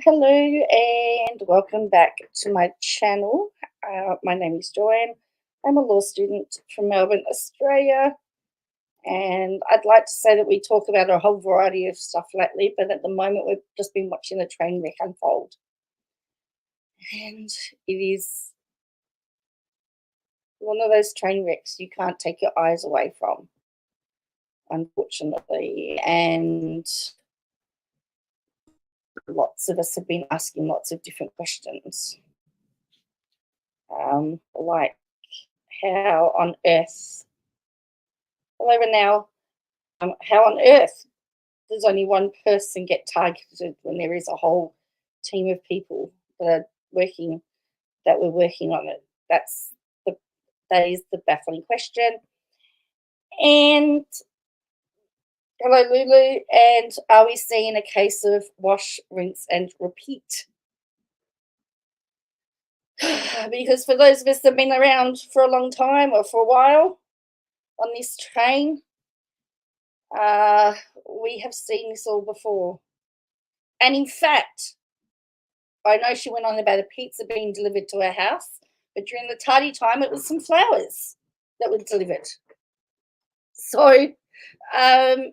Hello and welcome back to my channel. My name is Joanne. I'm a law student from Melbourne, Australia, and I'd like to say that we talk about a whole variety of stuff lately, but at the moment we've just been watching a train wreck unfold. And it is one of those train wrecks you can't take your eyes away from, unfortunately. And lots of us have been asking lots of different questions. Like how on earth, hello now, how on earth does only one person get targeted when there is a whole team of people that are working, that were working on it? The that is the baffling question. And hello Lulu, and are we seeing a case of wash, rinse and repeat? Because for those of us that have been around for a long time or for a while on this train, we have seen this all before. And in fact, I know she went on about a pizza being delivered to her house, but during the tardy time, it was some flowers that were delivered. So, um,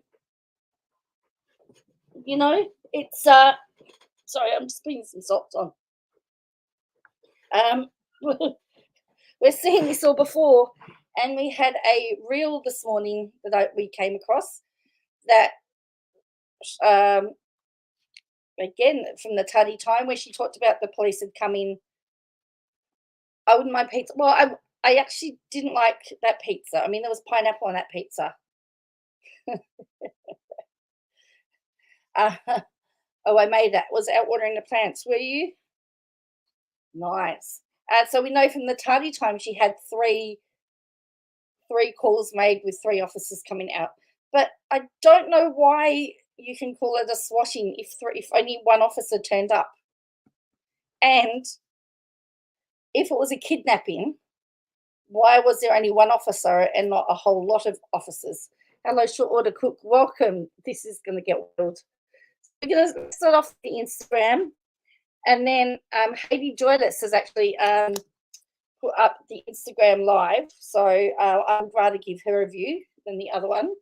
it's sorry, I'm just putting some socks on. We're seeing this all before, and we had a reel this morning that we came across that again from the tardy time where she talked about the police had come in. I wouldn't mind pizza. Well, I actually didn't like that pizza. I mean, there was pineapple on that pizza. Uh, oh, I made that. Was out watering the plants. Were you? Nice. So we know from the tardy time she had three calls made with three officers coming out. But I don't know why you can call it a swatting if only one officer turned up. And if it was a kidnapping, why was there only one officer and not a whole lot of officers? Hello, short order cook. Welcome. This is going to get wild. We're going to start off the Instagram, and then Heidi Joyless has actually put up the Instagram live. So I would rather give her a view than the other one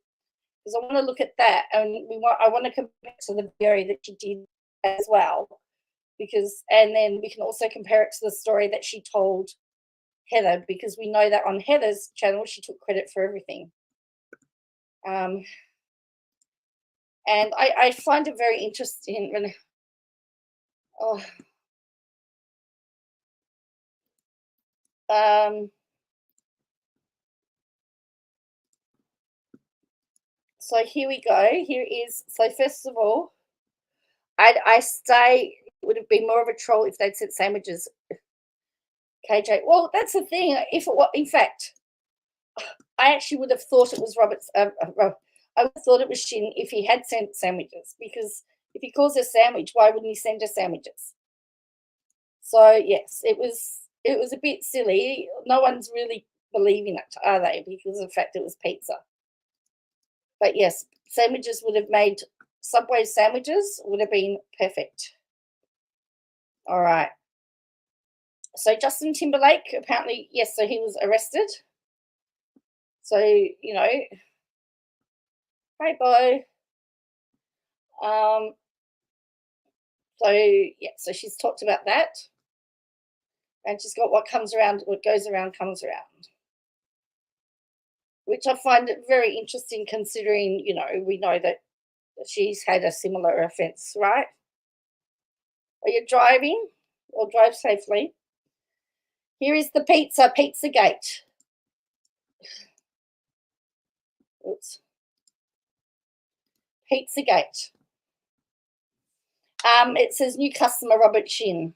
because I want to look at that, and I want to compare to the video that she did as well, and then we can also compare it to the story that she told Heather, because we know that on Heather's channel she took credit for everything. And I find it very interesting when so here we go. Here is, so first of all, I say it would have been more of a troll if they'd said sandwiches. KJ, well, that's the thing. If it were, in fact, I actually would have thought it was Robert's. I would have thought it was Shin if he had sent sandwiches, because if he calls her sandwich, why wouldn't he send her sandwiches? So yes, it was a bit silly. No one's really believing it, are they? Because of the fact it was pizza. But yes, sandwiches would have made, Subway sandwiches would have been perfect. All right. So Justin Timberlake, apparently, yes, so he was arrested. So, hi, Bo. So, yeah, so she's talked about that. And she's got what goes around comes around. Which I find it very interesting considering, we know that she's had a similar offence, right? Are you driving? Or drive safely. Here is the Pizzagate. Oops. Pizzagate. It says new customer Robert Shin.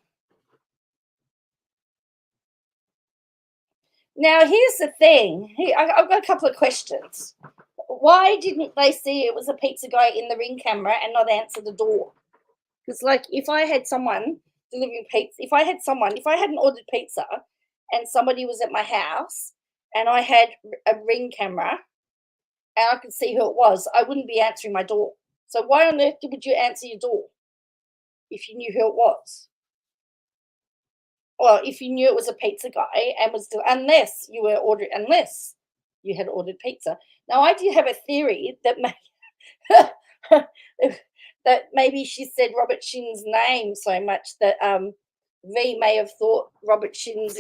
Now, here's the thing. I've got a couple of questions. Why didn't they see it was a pizza guy in the Ring camera and not answer the door? Because, like, if I had someone delivering pizza, if I hadn't ordered pizza and somebody was at my house and I had a Ring camera and I could see who it was, I wouldn't be answering my door. So why on earth would you answer your door if you knew who it was. Well, if you knew it was a pizza guy and was still, unless you had ordered pizza. Now, I do have a theory that that maybe she said Robert Shin's name so much that V may have thought Robert Shin's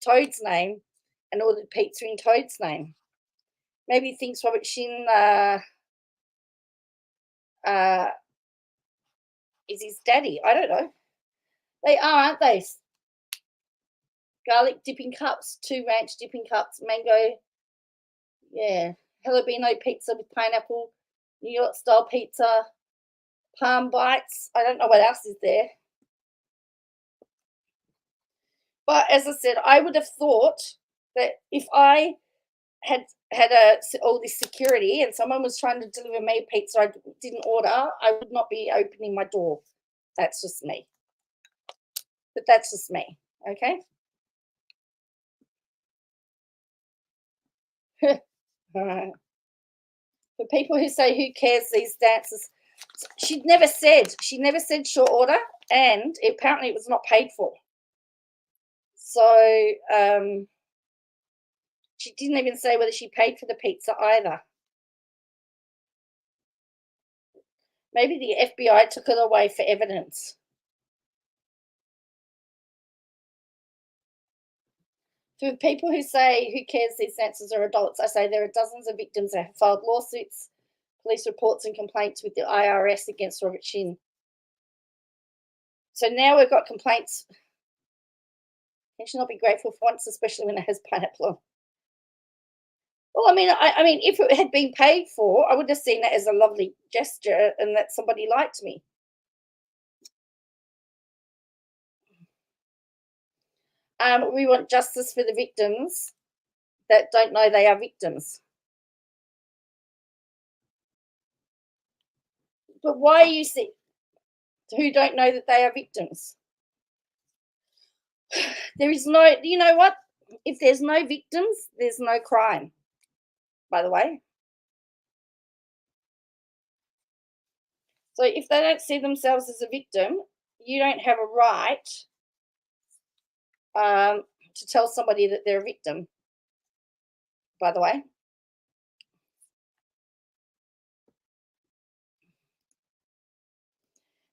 Toad's name and ordered pizza in Toad's name. Maybe thinks Robert Shin uh, is his daddy. I don't know. They are, aren't they? Garlic dipping cups, 2 ranch dipping cups, mango, yeah, jalapeno pizza with pineapple, New York style pizza, palm bites. I don't know what else is there. But as I said, I would have thought that if I had all this security and someone was trying to deliver me pizza I didn't order, I would not be opening my door. That's just me. But that's just me, okay? All right. For people who say who cares these dances, she never said short order, and apparently it was not paid for. So she didn't even say whether she paid for the pizza either. Maybe the FBI took it away for evidence. For people who say, who cares, these dancers are adults, I say there are dozens of victims that have filed lawsuits, police reports and complaints with the IRS against Robert Shin. So now we've got complaints. Can she not be grateful for once, especially when it has pineapple on? Well, I mean, if it had been paid for, I would have seen it as a lovely gesture and that somebody liked me. We want justice for the victims that don't know they are victims. But why you see who don't know that they are victims? There is no, you know what? If there's no victims, there's no crime, by the way. So if they don't see themselves as a victim, you don't have a right to tell somebody that they're a victim, by the way.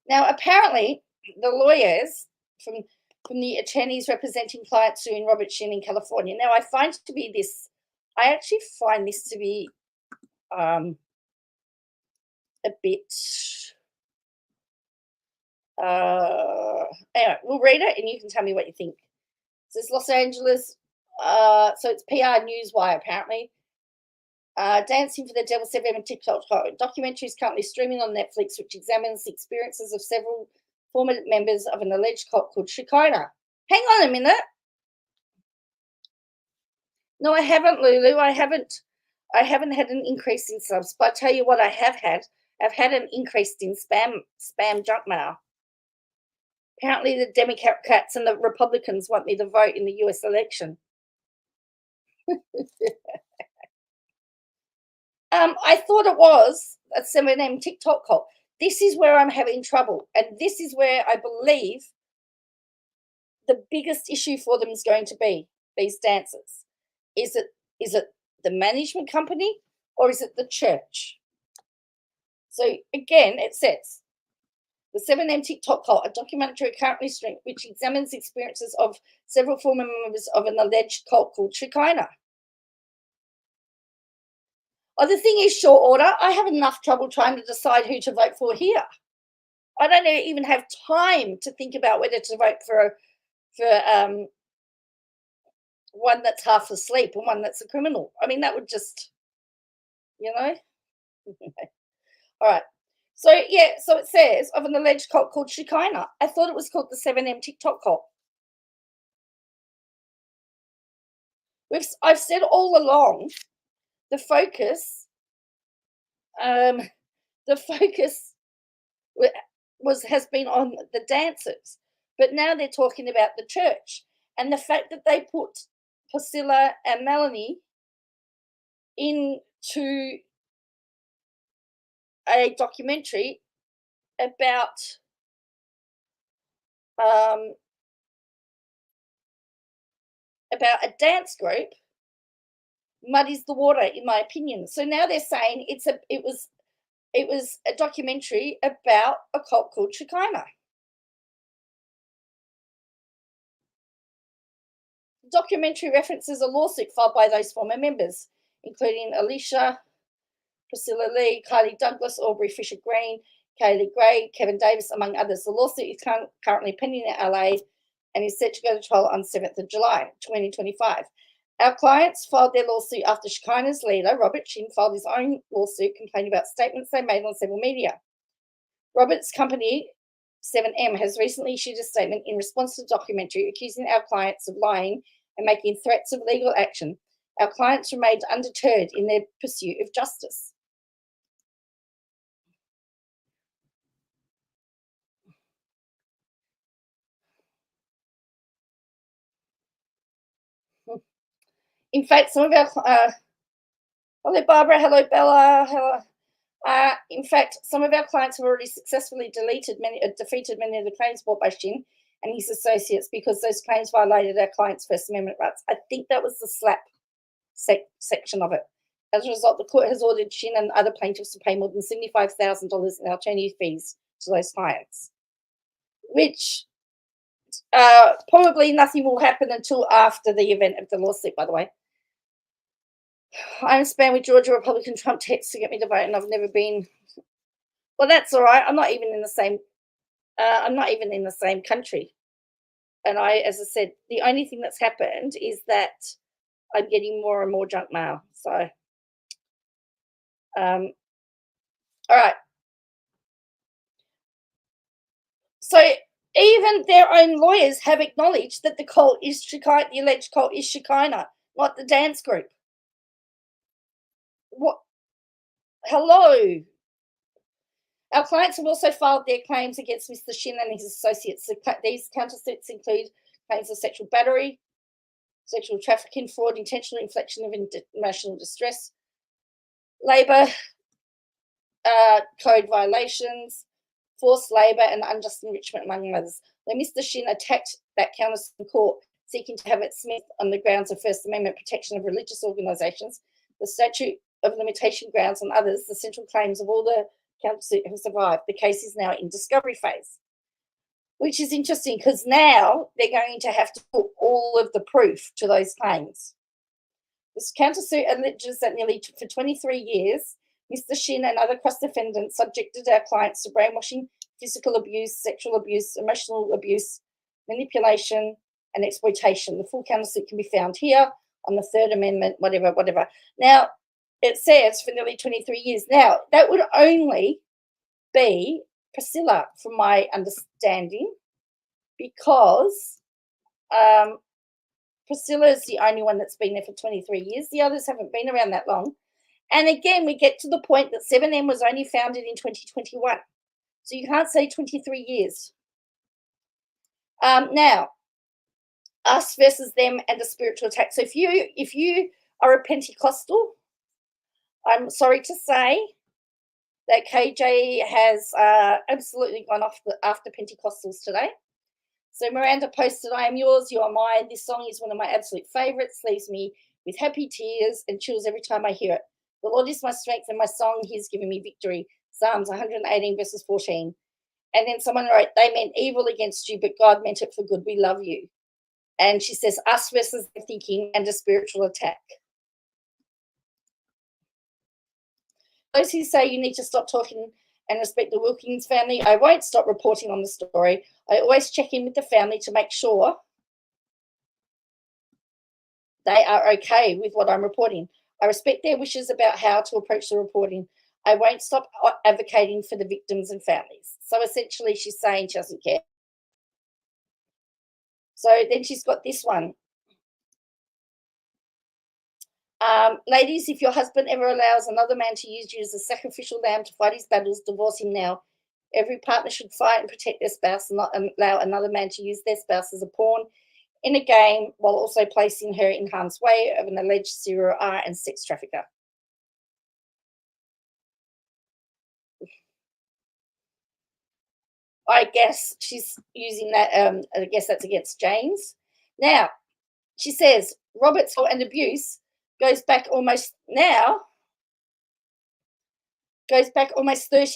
Now, apparently, the lawyers from the attorneys representing clients suing Robert Shin in California. Now, I actually find this to be a bit. Anyway, we'll read it and you can tell me what you think. It says Los Angeles. So it's PR Newswire, apparently. Dancing for the Devil 7 TikTok documentary is currently streaming on Netflix, which examines the experiences of several former members of an alleged cult called Shekinah. Hang on a minute. No, I haven't, Lulu. I haven't had an increase in subs, but I tell you what I have had. I've had an increase in spam junk mail. Apparently the Democrats and the Republicans want me to vote in the US election. I thought it was a 7M TikTok cult. This is where I'm having trouble. And this is where I believe the biggest issue for them is going to be, these dancers. Is it the management company or is it the church? So again, it says, the 7M TikTok cult, a documentary currently streamed, which examines the experiences of several former members of an alleged cult called Shekinah. Oh, the thing is, short order, I have enough trouble trying to decide who to vote for here. I don't even have time to think about whether to vote for one that's half asleep and one that's a criminal. I mean, that would just, you know. All right. So, yeah, so it says of an alleged cult called Shekinah. I thought it was called the 7M TikTok cult. I've said all along, the focus has been on the dancers, but now they're talking about the church and the fact that they put Priscilla and Melanie into a documentary about about a dance group muddies the water, in my opinion. So now they're saying it was a documentary about a cult called Shekinah. The documentary references a lawsuit filed by those former members, including Alicia, Priscilla Lee, Kylie Douglas, Aubrey Fisher Green, Kaylee Gray, Kevin Davis, among others. The lawsuit is currently pending in LA and is set to go to trial on 7th of July, 2025. Our clients filed their lawsuit after Shekinah's leader, Robert Shin, filed his own lawsuit complaining about statements they made on several media. Robert's company, 7M, has recently issued a statement in response to the documentary accusing our clients of lying and making threats of legal action. Our clients remained undeterred in their pursuit of justice. In fact, some of our hello Barbara, hello Bella, hello. In fact, some of our clients have already successfully defeated many of the claims brought by Shin and his associates because those claims violated our clients' First Amendment rights. I think that was the slap section of it. As a result, the court has ordered Shin and other plaintiffs to pay more than $75,000 in attorney fees to those clients, which probably nothing will happen until after the event of the lawsuit, by the way. I'm spam with Georgia Republican Trump texts to get me to vote, and I've never been. Well, that's all right. I'm not even in the same country. And as I said, the only thing that's happened is that I'm getting more and more junk mail. So, all right. So even their own lawyers have acknowledged that the alleged cult is Shekinah, not the dance group. What? Hello. Our clients have also filed their claims against Mr. Shin and his associates. These countersuits include claims of sexual battery, sexual trafficking, fraud, intentional infliction of emotional distress, labour code violations, forced labour, and unjust enrichment, among others. When Mr. Shin attacked that countersuit in court, seeking to have it dismissed on the grounds of First Amendment protection of religious organisations, the statute of limitation grounds on others, the central claims of all the countersuit have survived. The case is now in discovery phase, which is interesting because now they're going to have to put all of the proof to those claims. This countersuit alleges that for 23 years, Mr. Shin and other cross-defendants subjected our clients to brainwashing, physical abuse, sexual abuse, emotional abuse, manipulation, and exploitation. The full countersuit can be found here on the Third Amendment, whatever. Now, it says for nearly 23 years. Now, that would only be Priscilla, from my understanding, because Priscilla is the only one that's been there for 23 years. The others haven't been around that long. And again, we get to the point that 7M was only founded in 2021. So you can't say 23 years. Now, us versus them and a spiritual attack. So if you are a Pentecostal, I'm sorry to say that KJ has absolutely gone off after Pentecostals today. So Miranda posted, "I am yours, you are mine. This song is one of my absolute favorites, leaves me with happy tears and chills every time I hear it. The Lord is my strength and my song, he's given me victory." Psalms 118 verses 14. And then someone wrote, "They meant evil against you, but God meant it for good. We love you." And she says, us versus their thinking and a spiritual attack. Those who say you need to stop talking and respect the Wilkins family, I won't stop reporting on the story. I always check in with the family to make sure they are okay with what I'm reporting. I respect their wishes about how to approach the reporting. I won't stop advocating for the victims and families. So essentially she's saying she doesn't care. So then she's got this one. Ladies, if your husband ever allows another man to use you as a sacrificial lamb to fight his battles, divorce him now. Every partner should fight and protect their spouse and not allow another man to use their spouse as a pawn in a game while also placing her in harm's way of an alleged serial R and sex trafficker. I guess she's using that. I guess that's against James. Now, she says Robert's fault and abuse goes back almost 30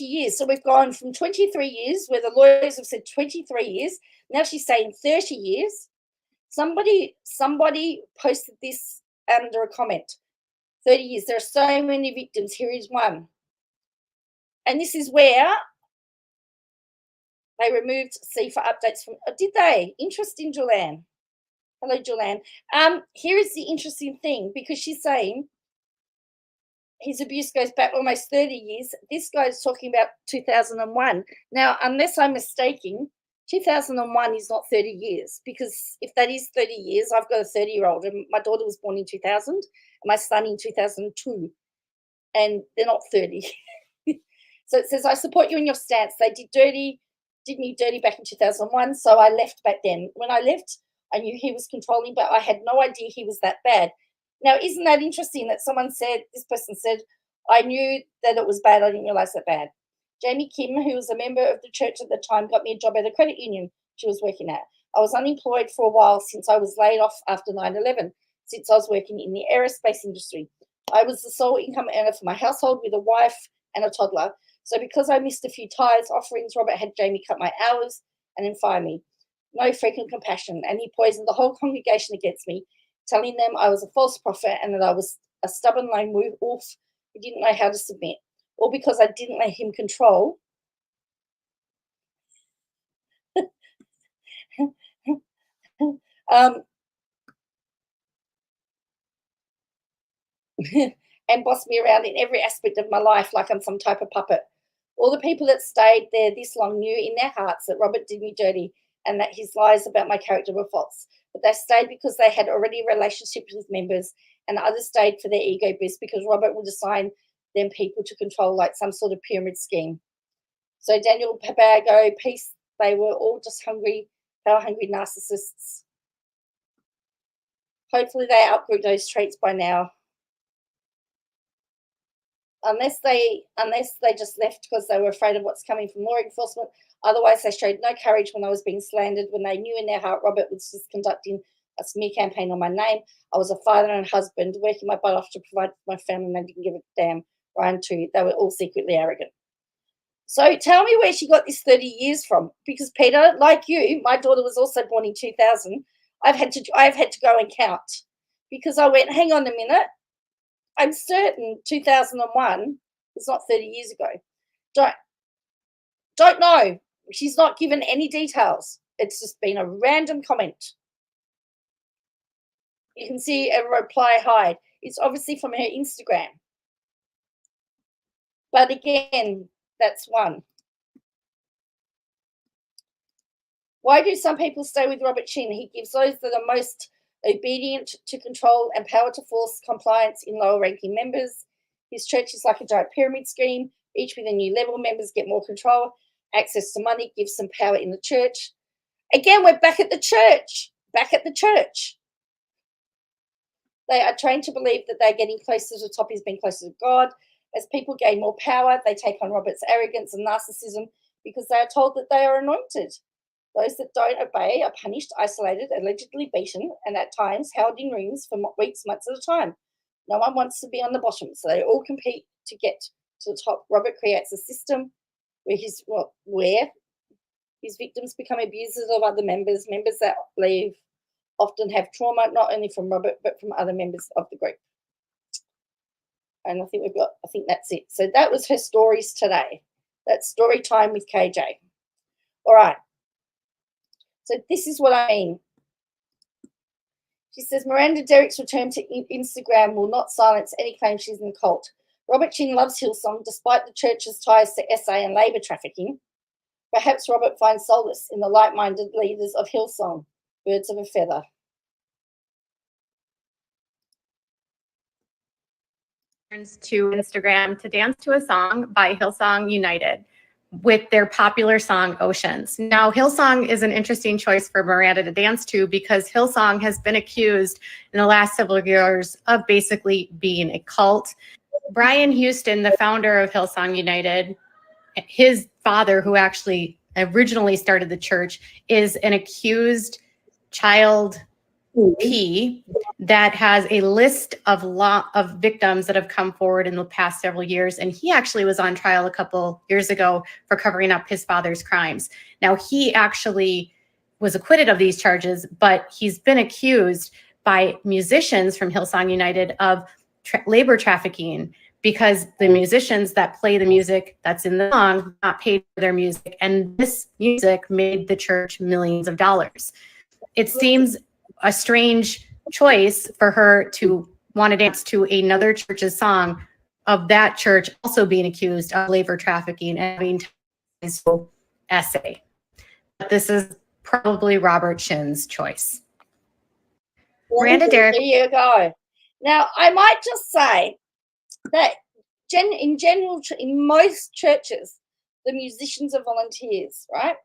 years. So we've gone from 23 years, where the lawyers have said 23 years. Now she's saying 30 years. Somebody posted this under a comment. 30 years. There are so many victims. Here is one. And this is where they removed CIFA updates from. Oh, did they? Interesting, Julianne. Hello, Julianne. Here is the interesting thing, because she's saying his abuse goes back almost 30 years. This guy's talking about 2001. Now, unless I'm mistaken, 2001 is not 30 years, because if that is 30 years, I've got a 30-year-old, and my daughter was born in 2000, and my son in 2002, and they're not 30. So it says, I support you in your stance. They did me dirty back in 2001, so I left back then. When I left, I knew he was controlling, but I had no idea he was that bad. Now, isn't that interesting that this person said, I knew that it was bad, I didn't realize that bad. Jamie Kim, who was a member of the church at the time, got me a job at a credit union she was working at. I was unemployed for a while since I was laid off after 9/11, since I was working in the aerospace industry. I was the sole income earner for my household with a wife and a toddler. So because I missed a few tithes, offerings, Robert had Jamie cut my hours and then fire me. No freaking compassion. And he poisoned the whole congregation against me, telling them I was a false prophet and that I was a stubborn lone wolf who didn't know how to submit. All because I didn't let him control. And boss me around in every aspect of my life like I'm some type of puppet. All the people that stayed there this long knew in their hearts that Robert did me dirty and that his lies about my character were false. But they stayed because they had already relationships with members, and others stayed for their ego boost because Robert would assign them people to control like some sort of pyramid scheme. So Daniel Papago, peace, they were all just power-hungry narcissists. Hopefully they outgrew those traits by now. Unless they just left because they were afraid of what's coming from law enforcement. Otherwise, they showed no courage when I was being slandered, when they knew in their heart Robert was just conducting a smear campaign on my name. I was a father and husband, working my butt off to provide for my family, and they didn't give a damn. Ryan too. They were all secretly arrogant. So tell me where she got this 30 years from. Because Peter, like you, my daughter was also born in 2000. I've had to go and count, because I went, hang on a minute. I'm certain 2001 was not 30 years ago. Don't know. She's not given any details. It's just been a random comment. You can see a reply hide. It's obviously from her Instagram. But again, that's one. Why do some people stay with Robert Chin? He gives those that are most obedient to control and power to force compliance in lower ranking members. His church is like a giant pyramid scheme. Each with a new level, members get more control, access to money, gives some power in the church. Again, we're back at the church. They are trained to believe that they're getting closer to the top, is being closer to God. As people gain more power, they take on Robert's arrogance and narcissism because they are told that they are anointed. Those that don't obey are punished, isolated, allegedly beaten, and at times held in rooms for weeks, months at a time. No one wants to be on the bottom, so they all compete to get to the top. Robert creates a system where his victims become abusers of other members. Members that leave often have trauma, not only from Robert, but from other members of the group. And I think that's it. So that was her stories today. That's story time with KJ. All right. So this is what I mean. She says, Miranda Derrick's return to Instagram will not silence any claim she's in the cult. Robert Chin loves Hillsong, despite the church's ties to SA and labour trafficking. Perhaps Robert finds solace in the like-minded leaders of Hillsong, birds of a feather. To Instagram to dance to a song by Hillsong United with their popular song Oceans. Now, Hillsong is an interesting choice for Miranda to dance to because Hillsong has been accused in the last several years of basically being a cult. Brian Houston, the founder of Hillsong United, his father, who actually originally started the church, is an accused child P that has a list of victims that have come forward in the past several years. And he actually was on trial a couple years ago for covering up his father's crimes. Now, he actually was acquitted of these charges, but he's been accused by musicians from Hillsong United of labor trafficking, because the musicians that play the music that's in the song not paid for their music, and this music made the church millions of dollars. It seems a strange choice for her to want to dance to another church's song of that church also being accused of labor trafficking and having ties to essay. But this is probably Robert Shin's choice. Miranda Derrick. There you go. Now, I might just say that in general, in most churches, the musicians are volunteers, right?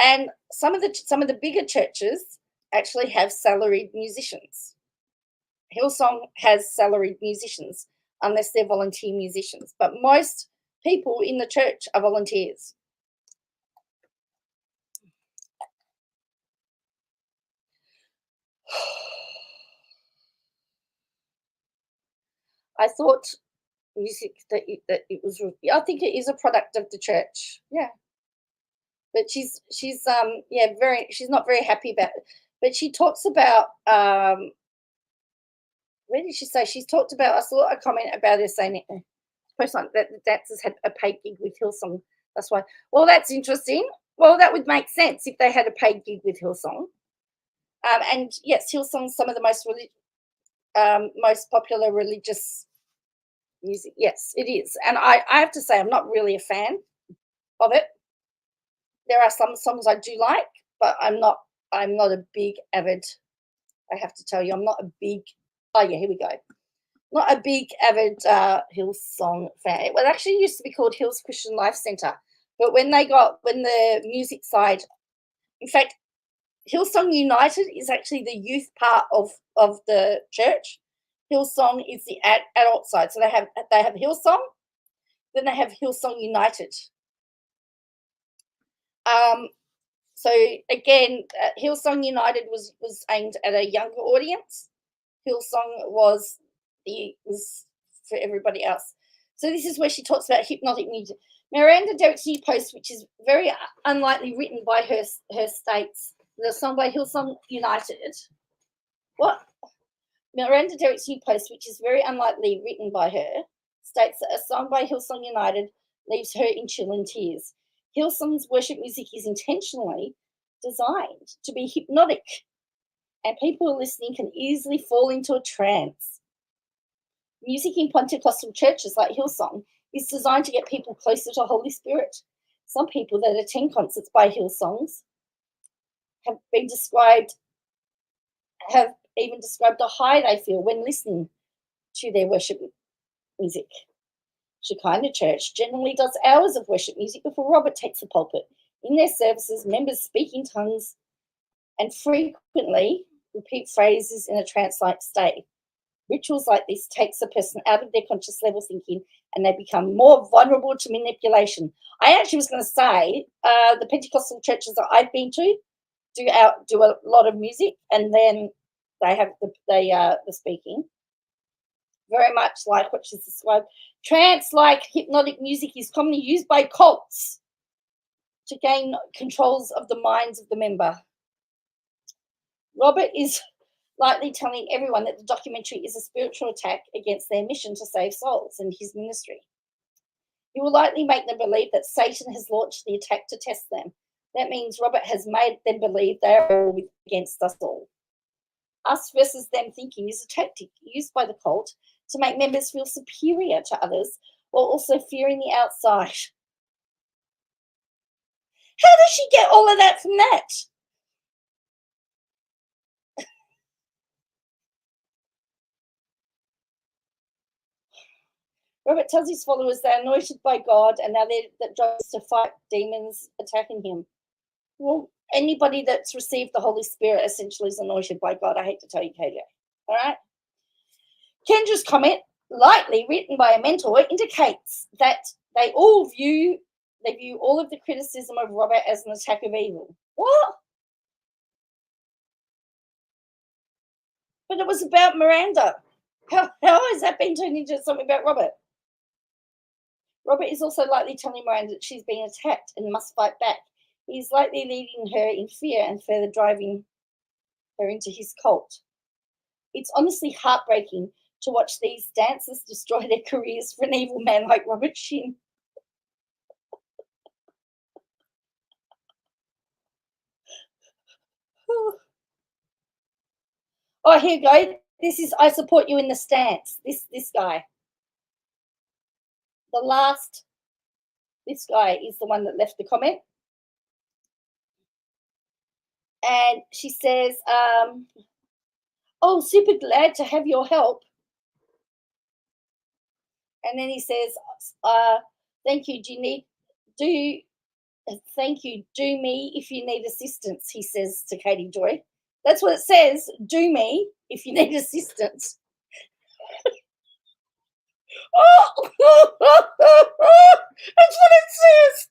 And some of the bigger churches actually have salaried musicians. Hillsong has salaried musicians, unless they're volunteer musicians. But most people in the church are volunteers. I thought music that it was. I think it is a product of the church. Yeah. But she's she's not very happy about it. But she talks about where did she say? She's talked about, I saw a comment about her saying that the dancers had a paid gig with Hillsong. That's why. Well, that's interesting. Well, that would make sense if they had a paid gig with Hillsong. And yes, Hillsong's some of the most popular religious music. Yes, it is. And I have to say, I'm not really a fan of it. There are some songs I do like, but I'm not a big avid. I have to tell you, I'm not a big. Oh yeah, here we go. Not a big avid Hillsong fan. It actually used to be called Hills Christian Life Center, but when the music side, in fact, Hillsong United is actually the youth part of the church. Hillsong is the adult side. So they have Hillsong, then they have Hillsong United. So again, Hillsong United was aimed at a younger audience. Hillsong was for everybody else. So this is where she talks about hypnotic music. Miranda Derrick's new post, which is very unlikely written by her, states the song by Hillsong United. What? Miranda Derrick's new post, which is very unlikely written by her, states that a song by Hillsong United leaves her in chill and tears. Hillsong's worship music is intentionally designed to be hypnotic, and people who are listening can easily fall into a trance. Music in Pentecostal churches like Hillsong is designed to get people closer to Holy Spirit. Some people that attend concerts by Hillsongs have even described the high they feel when listening to their worship music. Shekinah Church generally does hours of worship music before Robert takes the pulpit. In their services, members speak in tongues and frequently repeat phrases in a trance-like state. Rituals like this takes a person out of their conscious level thinking, and they become more vulnerable to manipulation. I actually was going to say the Pentecostal churches that I've been to do a lot of music, and then they have the speaking. Very much like what she's described. Trance-like hypnotic music is commonly used by cults to gain controls of the minds of the member. Robert is likely telling everyone that the documentary is a spiritual attack against their mission to save souls and his ministry. He will likely make them believe that Satan has launched the attack to test them. That means Robert has made them believe they are all against us all. Us versus them thinking is a tactic used by the cult to make members feel superior to others while also fearing the outside. How does she get all of that from that? Robert tells his followers they are anointed by God and now their job is to fight demons attacking him. Well, anybody that's received the Holy Spirit essentially is anointed by God. I hate to tell you, KJ. All right? Kendra's comment, lightly written by a mentor, indicates that They view all of the criticism of Robert as an attack of evil. What? But it was about Miranda. How has that been turned into something about Robert? Robert is also likely telling Miranda that she's being attacked and must fight back. He's likely leading her in fear and further driving her into his cult. It's honestly heartbreaking to watch these dancers destroy their careers for an evil man like Robert Shin. Oh, here you go. This is I support you in the stance. This guy. This guy is the one that left the comment. And she says, oh, super glad to have your help. And then he says, thank you. Thank you. Do me if you need assistance, he says to Katie Joy. That's what it says. Do me if you need assistance. Oh, that's what it says.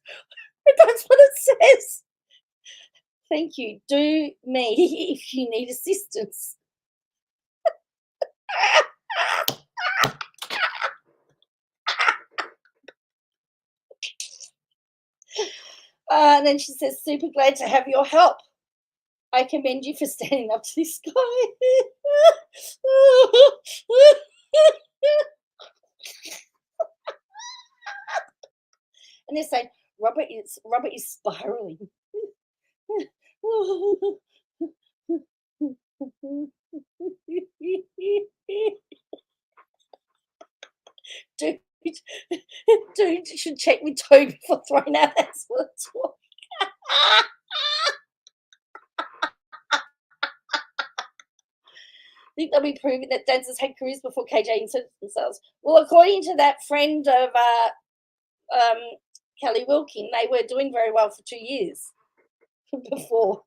That's what it says. Thank you. Do me if you need assistance. And then she says, super glad to have your help. I commend you for standing up to this guy. And they're saying, Robert is spiraling. Dude, you should check with Toby before throwing out that sort of talk. I think they'll be proving that dancers had careers before KJ inserted themselves. Well, according to that friend of Kelly Wilkin, they were doing very well for 2 years before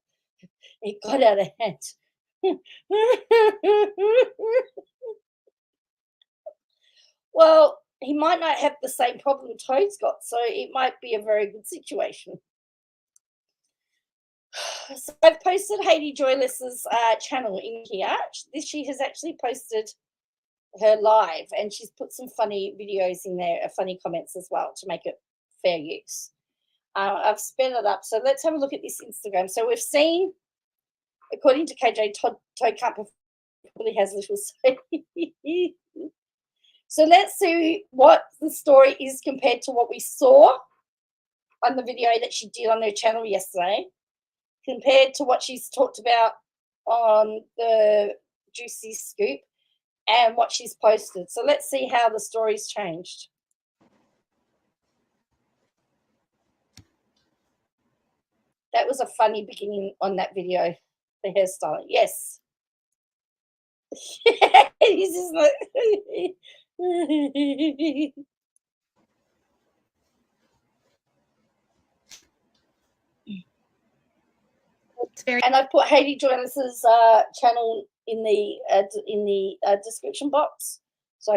it got out of hand. Well, he might not have the same problem Toad's got, so it might be a very good situation. So I've posted Hayley Joyless's channel in here. She has actually posted her live, and she's put some funny videos in there, funny comments as well to make it fair use. I've sped it up. So let's have a look at this Instagram. So we've seen, according to KJ, Toad can't probably has little say. So let's see what the story is compared to what we saw on the video that she did on her channel yesterday, compared to what she's talked about on the Juicy Scoop and what she's posted. So let's see how the story's changed. That was a funny beginning on that video, the hairstyle. Yes. He's just like... And I've put Hayley Joyless's channel in the description box, so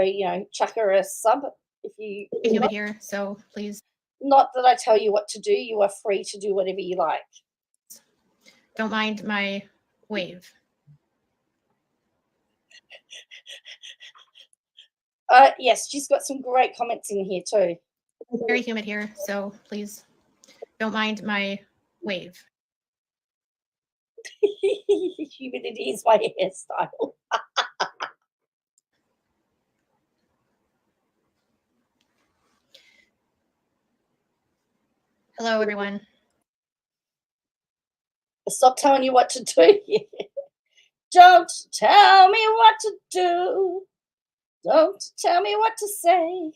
chuck her a sub if you. Human here, so please. Not that I tell you what to do. You are free to do whatever you like. Don't mind my wave. Yes, she's got some great comments in here too. Very humid here, so please don't mind my wave. Humidity is my hairstyle. Hello, everyone. Stop telling you what to do. Don't tell me what to do. Don't tell me what to say.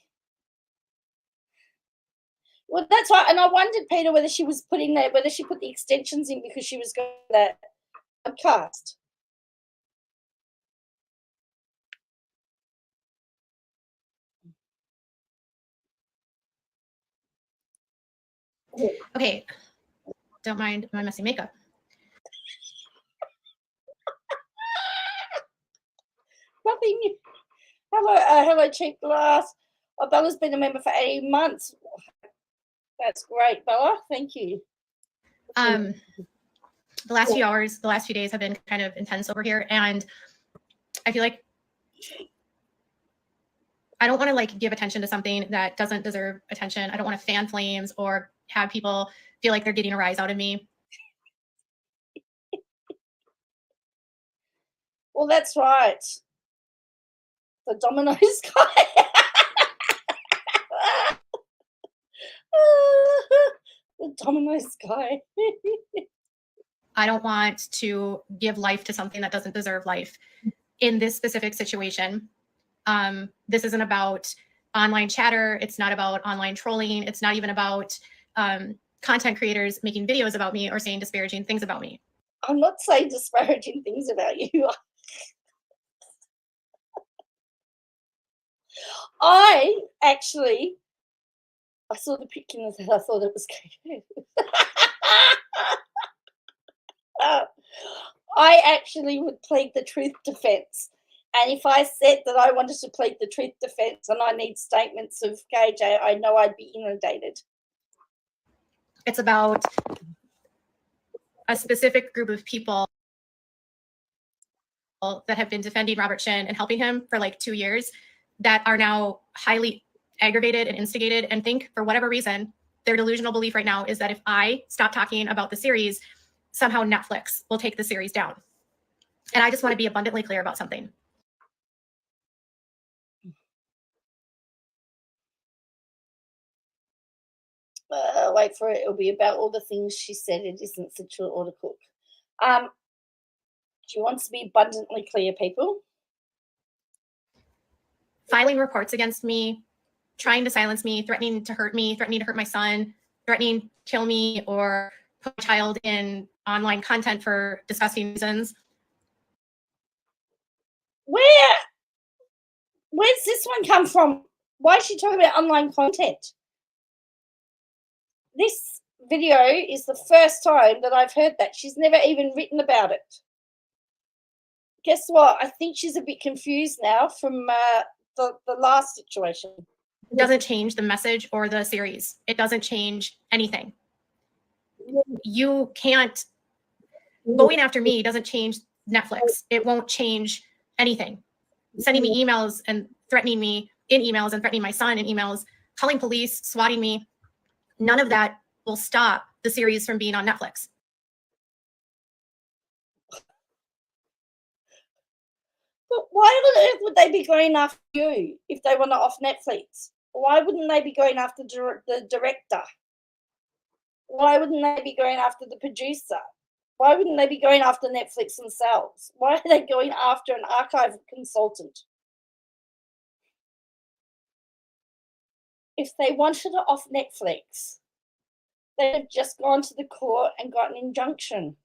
Well, that's right. And I wondered, Peter, whether she was putting that, whether she put the extensions in because she was going to that podcast. Okay. Don't mind my messy makeup. Nothing. Hello, cheap glass. Oh, Bella's been a member for 18 months. That's great, Bella. Thank you. The last few hours, the last few days have been kind of intense over here, and I feel like I don't want to like give attention to something that doesn't deserve attention. I don't want to fan flames or have people feel like they're getting a rise out of me. Well, that's right. The Domino's guy. The Domino's guy. I don't want to give life to something that doesn't deserve life. In this specific situation, this isn't about online chatter. It's not about online trolling. It's not even about content creators making videos about me or saying disparaging things about me. I'm not saying disparaging things about you. I saw the picture and I thought it was cute. I actually would plead the truth defense. And if I said that I wanted to plead the truth defense and I need statements of KJ, I know I'd be inundated. It's about a specific group of people that have been defending Robert Shin and helping him for like 2 years that are now highly aggravated and instigated and think for whatever reason, their delusional belief right now is that if I stop talking about the series, somehow Netflix will take the series down. And I just want to be abundantly clear about something. Wait for it. It'll be about all the things she said. It isn't such an order cook. She wants to be abundantly clear, people. Filing reports against me, trying to silence me, threatening to hurt me, threatening to hurt my son, threatening to kill me or put my child in online content for disgusting reasons. Where's this one come from? Why is she talking about online content? This video is the first time that I've heard that. She's never even written about it. Guess what? I think she's a bit confused now from the last situation. It doesn't change the message or the series. It doesn't change anything. You can't, going after me doesn't change Netflix. It won't change anything. Sending me emails and threatening me in emails and threatening my son in emails, calling police, swatting me, none of that will stop the series from being on Netflix. But why on earth would they be going after you if they want to off Netflix? Why wouldn't they be going after the director? Why wouldn't they be going after the producer? Why wouldn't they be going after Netflix themselves? Why are they going after an archive consultant? If they wanted to off Netflix, they'd have just gone to the court and got an injunction.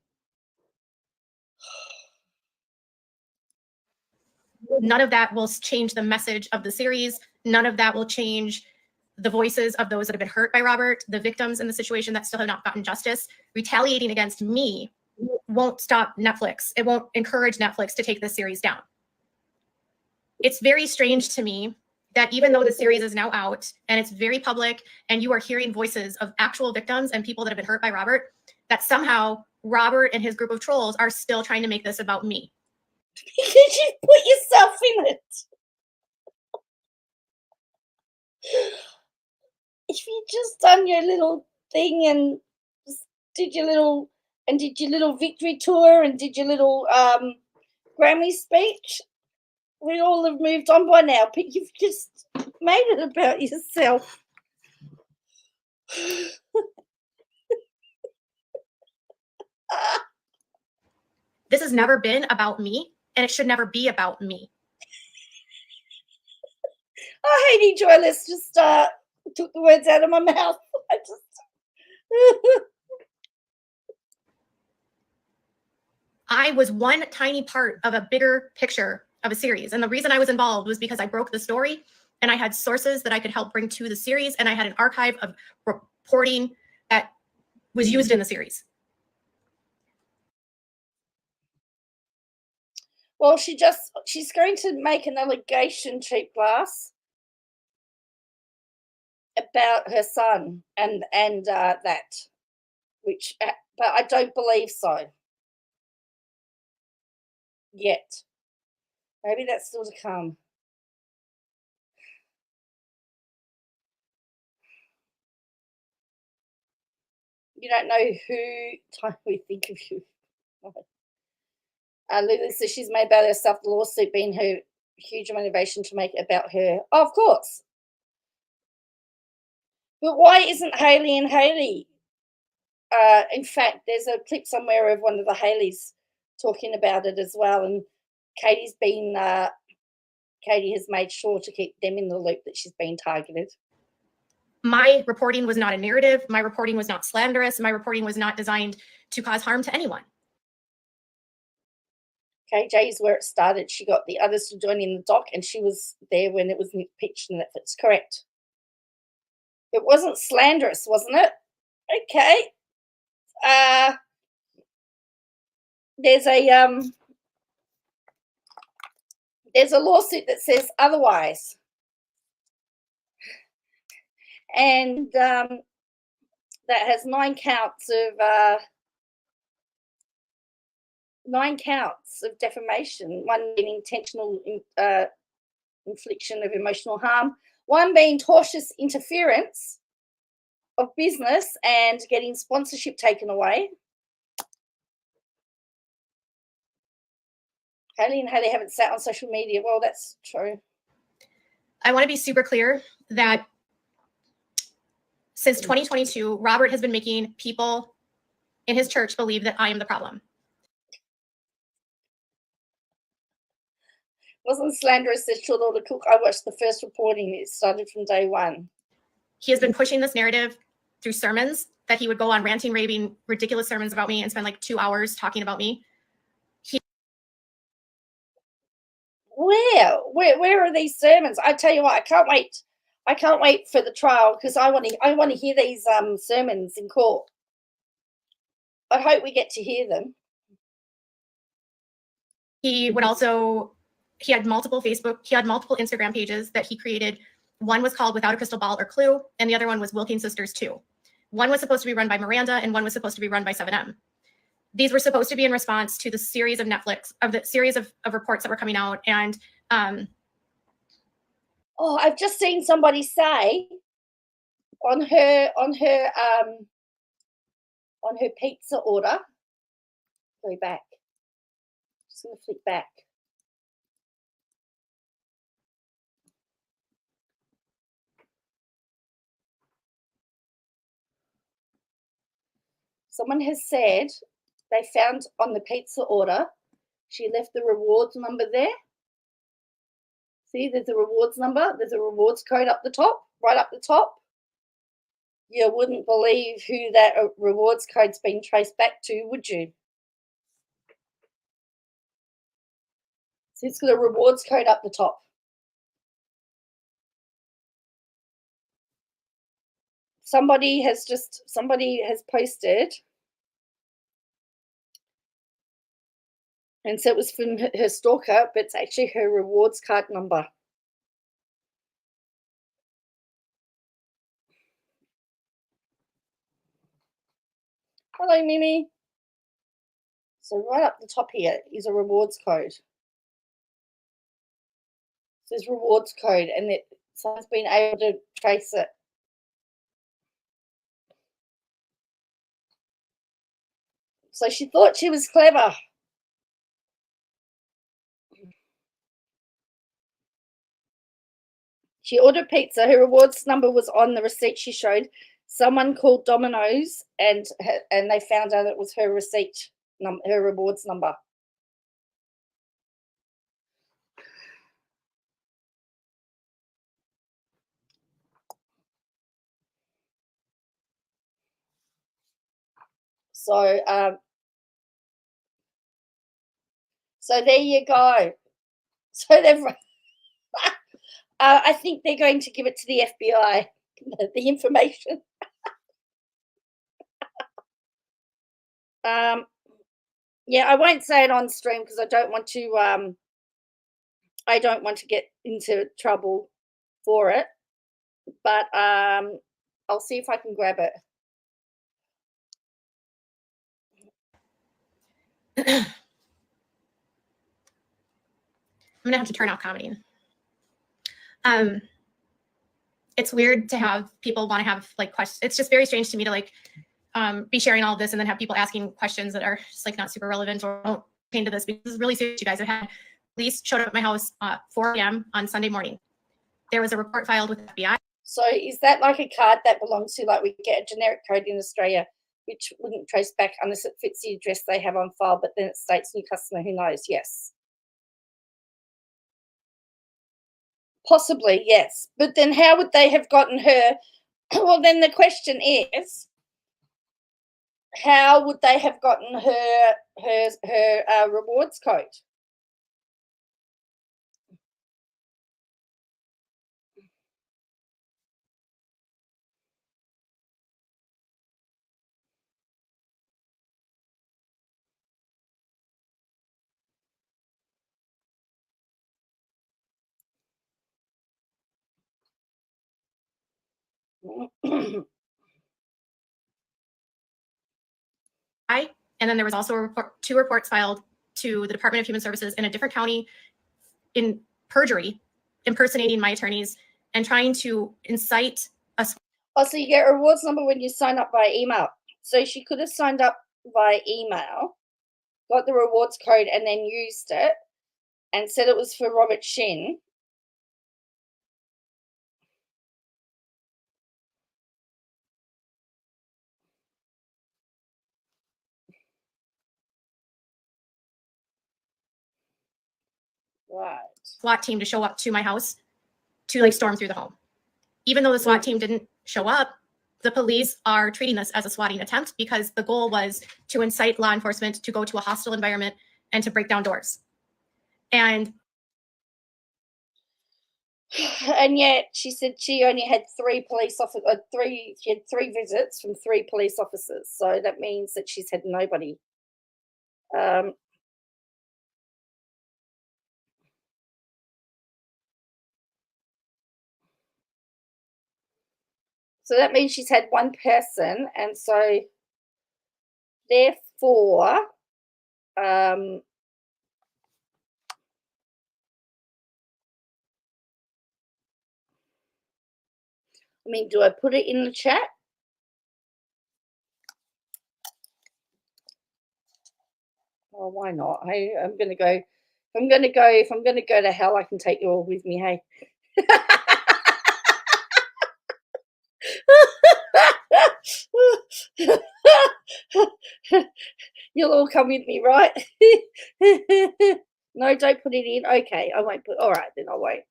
None of that will change the message of the series. None of that will change the voices of those that have been hurt by Robert, the victims in the situation that still have not gotten justice. Retaliating against me won't stop Netflix. It won't encourage Netflix to take this series down. It's very strange to me that even though the series is now out and it's very public and you are hearing voices of actual victims and people that have been hurt by Robert, that somehow Robert and his group of trolls are still trying to make this about me. Because you put yourself in it. If you just done your little thing and did your little victory tour and did your little Grammy speech, we all have moved on by now. But you've just made it about yourself. This has never been about me, and it should never be about me. Oh, Haiti Joyless just took the words out of my mouth. I was one tiny part of a bigger picture of a series. And the reason I was involved was because I broke the story and I had sources that I could help bring to the series. And I had an archive of reporting that was used in the series. Well, she's going to make an allegation, cheap glass, about her son and that, which, but I don't believe so yet. Maybe that's still to come. You don't know who time we think of you. Lily says she's made about herself, the lawsuit being her huge motivation to make it about her. Oh, of course. But why isn't Haley and Haley? In fact, there's a clip somewhere of one of the Haleys talking about it as well. And Katie's been, Katie has made sure to keep them in the loop that she's been targeted. My reporting was not a narrative. My reporting was not slanderous. My reporting was not designed to cause harm to anyone. KJ is where it started. She got the others to join in the doc, and she was there when it was pitched, and that's correct. It wasn't slanderous, wasn't it? Okay. There's a lawsuit that says otherwise, and that has 9 counts of defamation. 1 being intentional infliction of emotional harm, 1 being tortious interference of business and getting sponsorship taken away. Haley and Haley haven't sat on social media. Well, that's true. I want to be super clear that since 2022, Robert has been making people in his church believe that I am the problem. Wasn't slanderous, said short order cook. I watched the first reporting. It started from day 1. He has been pushing this narrative through sermons that he would go on ranting, raving, ridiculous sermons about me and spend like 2 hours talking about me. Where are these sermons? I tell you what, I can't wait for the trial, because I want to hear these sermons in court. I hope we get to hear them. He would also, he had multiple Instagram pages that he created. One was called Without a Crystal Ball or Clue, and the other one was Wilking Sisters 2. One was supposed to be run by Miranda, and one was supposed to be run by 7M. These were supposed to be in response to the series of the series of reports that were coming out. And I've just seen somebody say on her pizza order. Go back. Just gonna flick back. Someone has said they found on the pizza order, she left the rewards number there. See, there's a rewards number. There's a rewards code up the top, right up the top. You wouldn't believe who that rewards code's been traced back to, would you? See, it's got a rewards code up the top. Somebody has posted, and so it was from her stalker, but it's actually her rewards card number. Hello, Mimi. So right up the top here is a rewards code. It says rewards code, and someone's been able to trace it. So she thought she was clever. She ordered pizza. Her rewards number was on the receipt she showed. Someone called Domino's, and they found out it was her receipt, her rewards number. So there you go. So they've. I think they're going to give it to the FBI, the information. Yeah, I won't say it on stream because I don't want to get into trouble for it. but I'll see if I can grab it. I'm gonna have to turn off comedy. It's weird to have people want to have like questions. It's just very strange to me to like be sharing all of this and then have people asking questions that are just like not super relevant or don't pertain to this, because this is really serious, you guys. I had police showed up at my house at 4 a.m. on Sunday morning. There was a report filed with FBI. So is that like a card that belongs to, like we get a generic code in Australia, which wouldn't trace back unless it fits the address they have on file, but then it states new customer, who knows? Yes. Possibly, yes. But then how would they have gotten her? Well, then the question is, how would they have gotten her rewards code? And then there was also two reports filed to the Department of Human Services in a different county in perjury, impersonating my attorneys and trying to incite us. Oh, so you get a rewards number when you sign up by email. So she could have signed up by email, got the rewards code, and then used it and said it was for Robert Shin. Right. SWAT team to show up to my house to like storm through the home. Even though the SWAT team didn't show up, the police are treating this as a swatting attempt because the goal was to incite law enforcement to go to a hostile environment and to break down doors. And yet she said she only had three visits from 3 police officers. So that means that she's had nobody. So that means she's had one person, and so therefore, I mean, do I put it in the chat? Oh, why not? Hey, I'm gonna go. If I'm gonna go to hell, I can take you all with me. Hey. You'll all come with me, right? No, don't put it in. Okay, I won't put. All right, then I won't.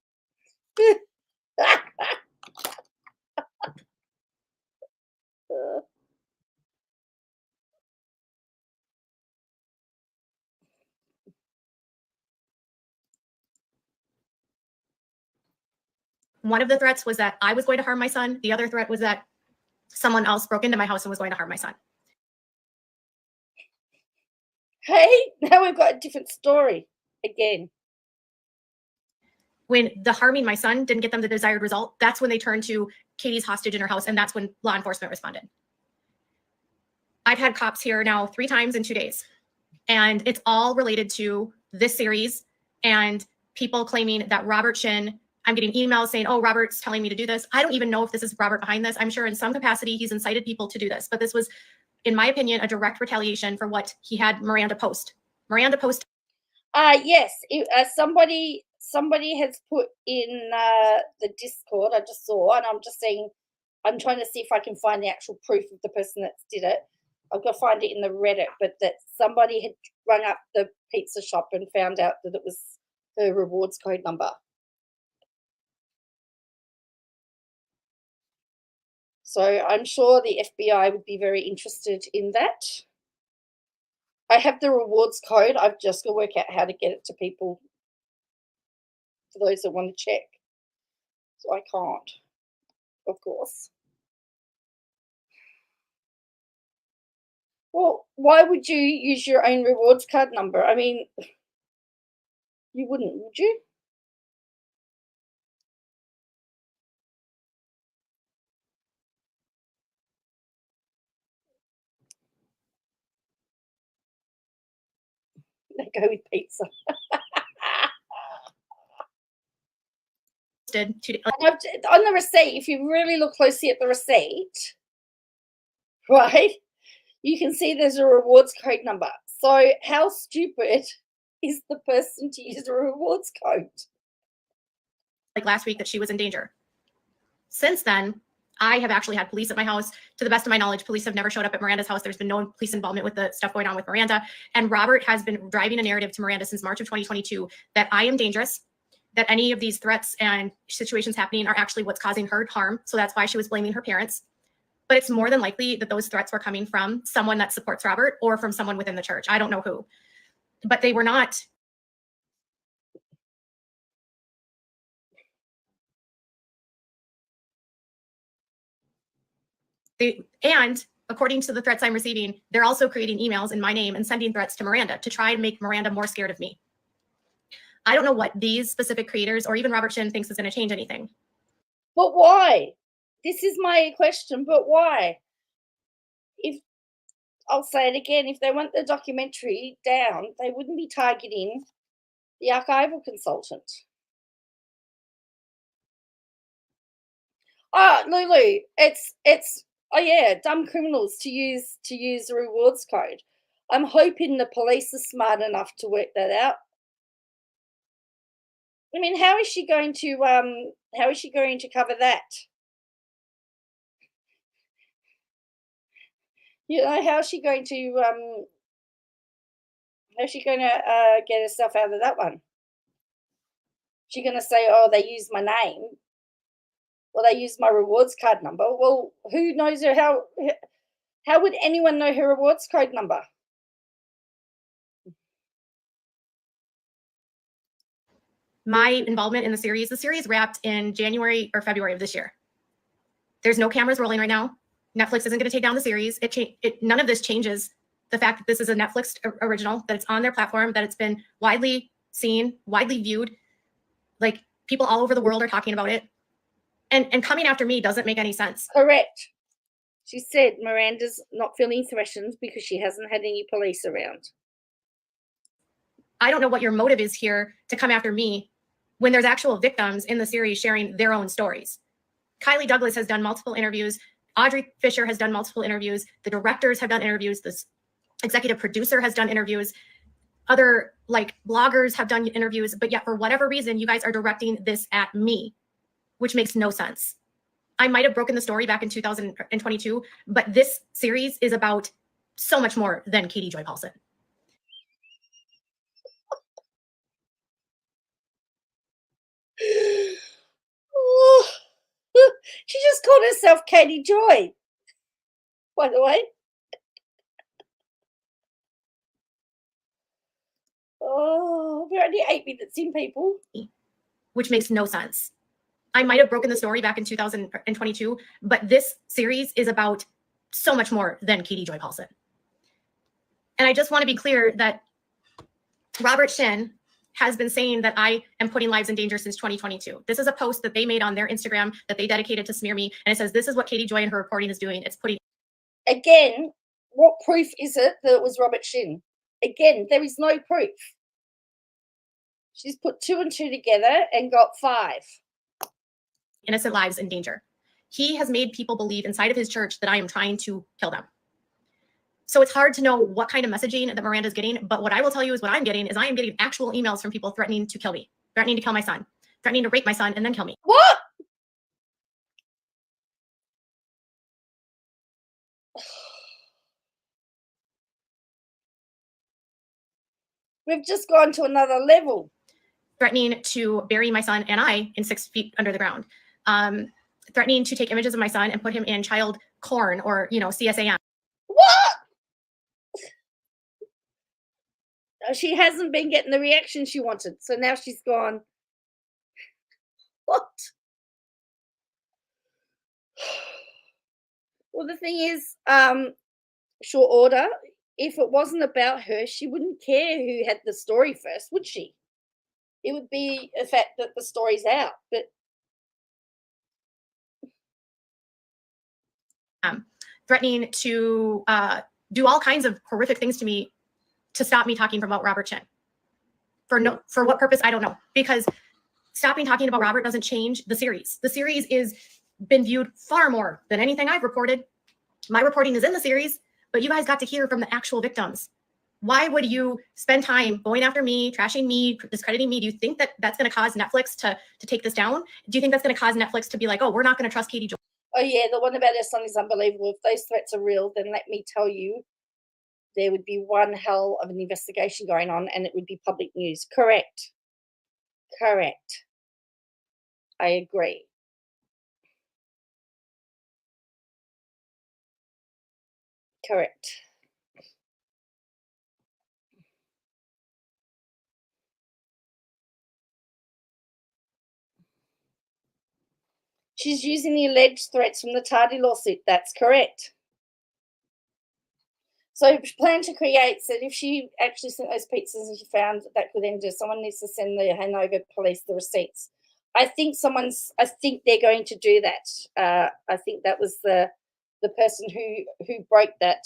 one of the threats was that I was going to harm my son. The other threat was that someone else broke into my house and was going to harm my son. Hey, now we've got a different story again. When the harming my son didn't get them the desired result, that's when they turned to Katie's hostage in her house, and that's when law enforcement responded. I've had cops here now 3 times in 2 days, and it's all related to this series and people claiming that Robert Shin, I'm getting emails saying, oh, Robert's telling me to do this. I don't even know if this is Robert behind this. I'm sure in some capacity he's incited people to do this, but this was, in my opinion, a direct retaliation for what he had Miranda post. Miranda post. Yes, somebody has put in the Discord. I just saw, and I'm just saying, I'm trying to see if I can find the actual proof of the person that did it. I've got to find it in the Reddit, but that somebody had rung up the pizza shop and found out that it was her rewards code number. So I'm sure the FBI would be very interested in that. I have the rewards code. I've just got to work out how to get it to people, for those that want to check. So I can't, of course. Well, why would you use your own rewards card number? I mean, you wouldn't, would you? They go with pizza. On the receipt, if you really look closely at the receipt, right, you can see there's a rewards code number. So how stupid is the person to use a rewards code? like last week that she was in danger. Since then, I have actually had police at my house. To the best of my knowledge, police have never showed up at Miranda's house. There's been no police involvement with the stuff going on with Miranda. And Robert has been driving a narrative to Miranda since March of 2022 that I am dangerous, that any of these threats and situations happening are actually what's causing her harm. So that's why she was blaming her parents. But it's more than likely that those threats were coming from someone that supports Robert or from someone within the church. I don't know who, but they were not. And according to the threats I'm receiving, they're also creating emails in my name and sending threats to Miranda to try and make Miranda more scared of me. I don't know what these specific creators or even Robert Shin thinks is going to change anything. But why? This is my question, but why? If I'll say it again, if they want the documentary down, they wouldn't be targeting the archival consultant. Oh, Lulu, it's oh yeah, dumb criminals to use the rewards code. I'm hoping the police are smart enough to work that out. I mean, how is she going to cover that? You know, how's she going to get herself out of that one? She going to say, "Oh, they used my name, or they used my rewards card number." Well, who knows her? How would anyone know her rewards code number? My involvement in the series wrapped in January or February of this year. There's no cameras rolling right now. Netflix isn't going to take down the series. None of this changes the fact that this is a Netflix original, that it's on their platform, that it's been widely seen, widely viewed. Like, people all over the world are talking about it. And coming after me doesn't make any sense. Correct. She said Miranda's not feeling threatened because she hasn't had any police around. I don't know what your motive is here to come after me when there's actual victims in the series sharing their own stories. Kylie Douglas has done multiple interviews. Audrey Fisher has done multiple interviews. The directors have done interviews. This executive producer has done interviews. Other bloggers have done interviews, but yet for whatever reason, you guys are directing this at me, which makes no sense. I might have broken the story back in 2022, but this series is about so much more than Katie Joy Paulson. Oh, she just called herself Katie Joy, by the way. Oh, we're only 8 minutes in, people. Which makes no sense. I might have broken the story back in 2022, but this series is about so much more than Katie Joy Paulson. And I just want to be clear that Robert Shin has been saying that I am putting lives in danger since 2022. This is a post that they made on their Instagram that they dedicated to smear me. And it says, this is what Katie Joy and her reporting is doing. It's putting. Again, what proof is it that it was Robert Shin? Again, there is no proof. She's put 2 and 2 together and got 5. Innocent lives in danger. He has made people believe inside of his church that I am trying to kill them. So it's hard to know what kind of messaging that Miranda's getting, but what I will tell you is what I'm getting is I am getting actual emails from people threatening to kill me, threatening to kill my son, threatening to rape my son and then kill me. What? We've just gone to another level. Threatening to bury my son and I in 6 feet under the ground. Threatening to take images of my son and put him in child corn or, CSAM. What? She hasn't been getting the reaction she wanted, so now she's gone. What? Well, the thing is, short order, if it wasn't about her, she wouldn't care who had the story first, would she? It would be a fact that the story's out, but Threatening to do all kinds of horrific things to me to stop me talking about Robert Chin. For what purpose, I don't know. Because stopping talking about Robert doesn't change the series. The series is been viewed far more than anything I've reported. My reporting is in the series, but you guys got to hear from the actual victims. Why would you spend time going after me, trashing me, discrediting me? Do you think that that's going to cause Netflix to take this down? Do you think that's going to cause Netflix to be like, oh, we're not going to trust Katie Joy? Oh, yeah, the one about her son is unbelievable. If those threats are real, then let me tell you, there would be one hell of an investigation going on, and it would be public news. Correct. Correct. I agree. Correct. She's using the alleged threats from the Tardy lawsuit. That's correct. So plan to create said if she actually sent those pizzas and she found that could end her, someone needs to send the Hanover police the receipts. I think they're going to do that. I think that was the person who broke that.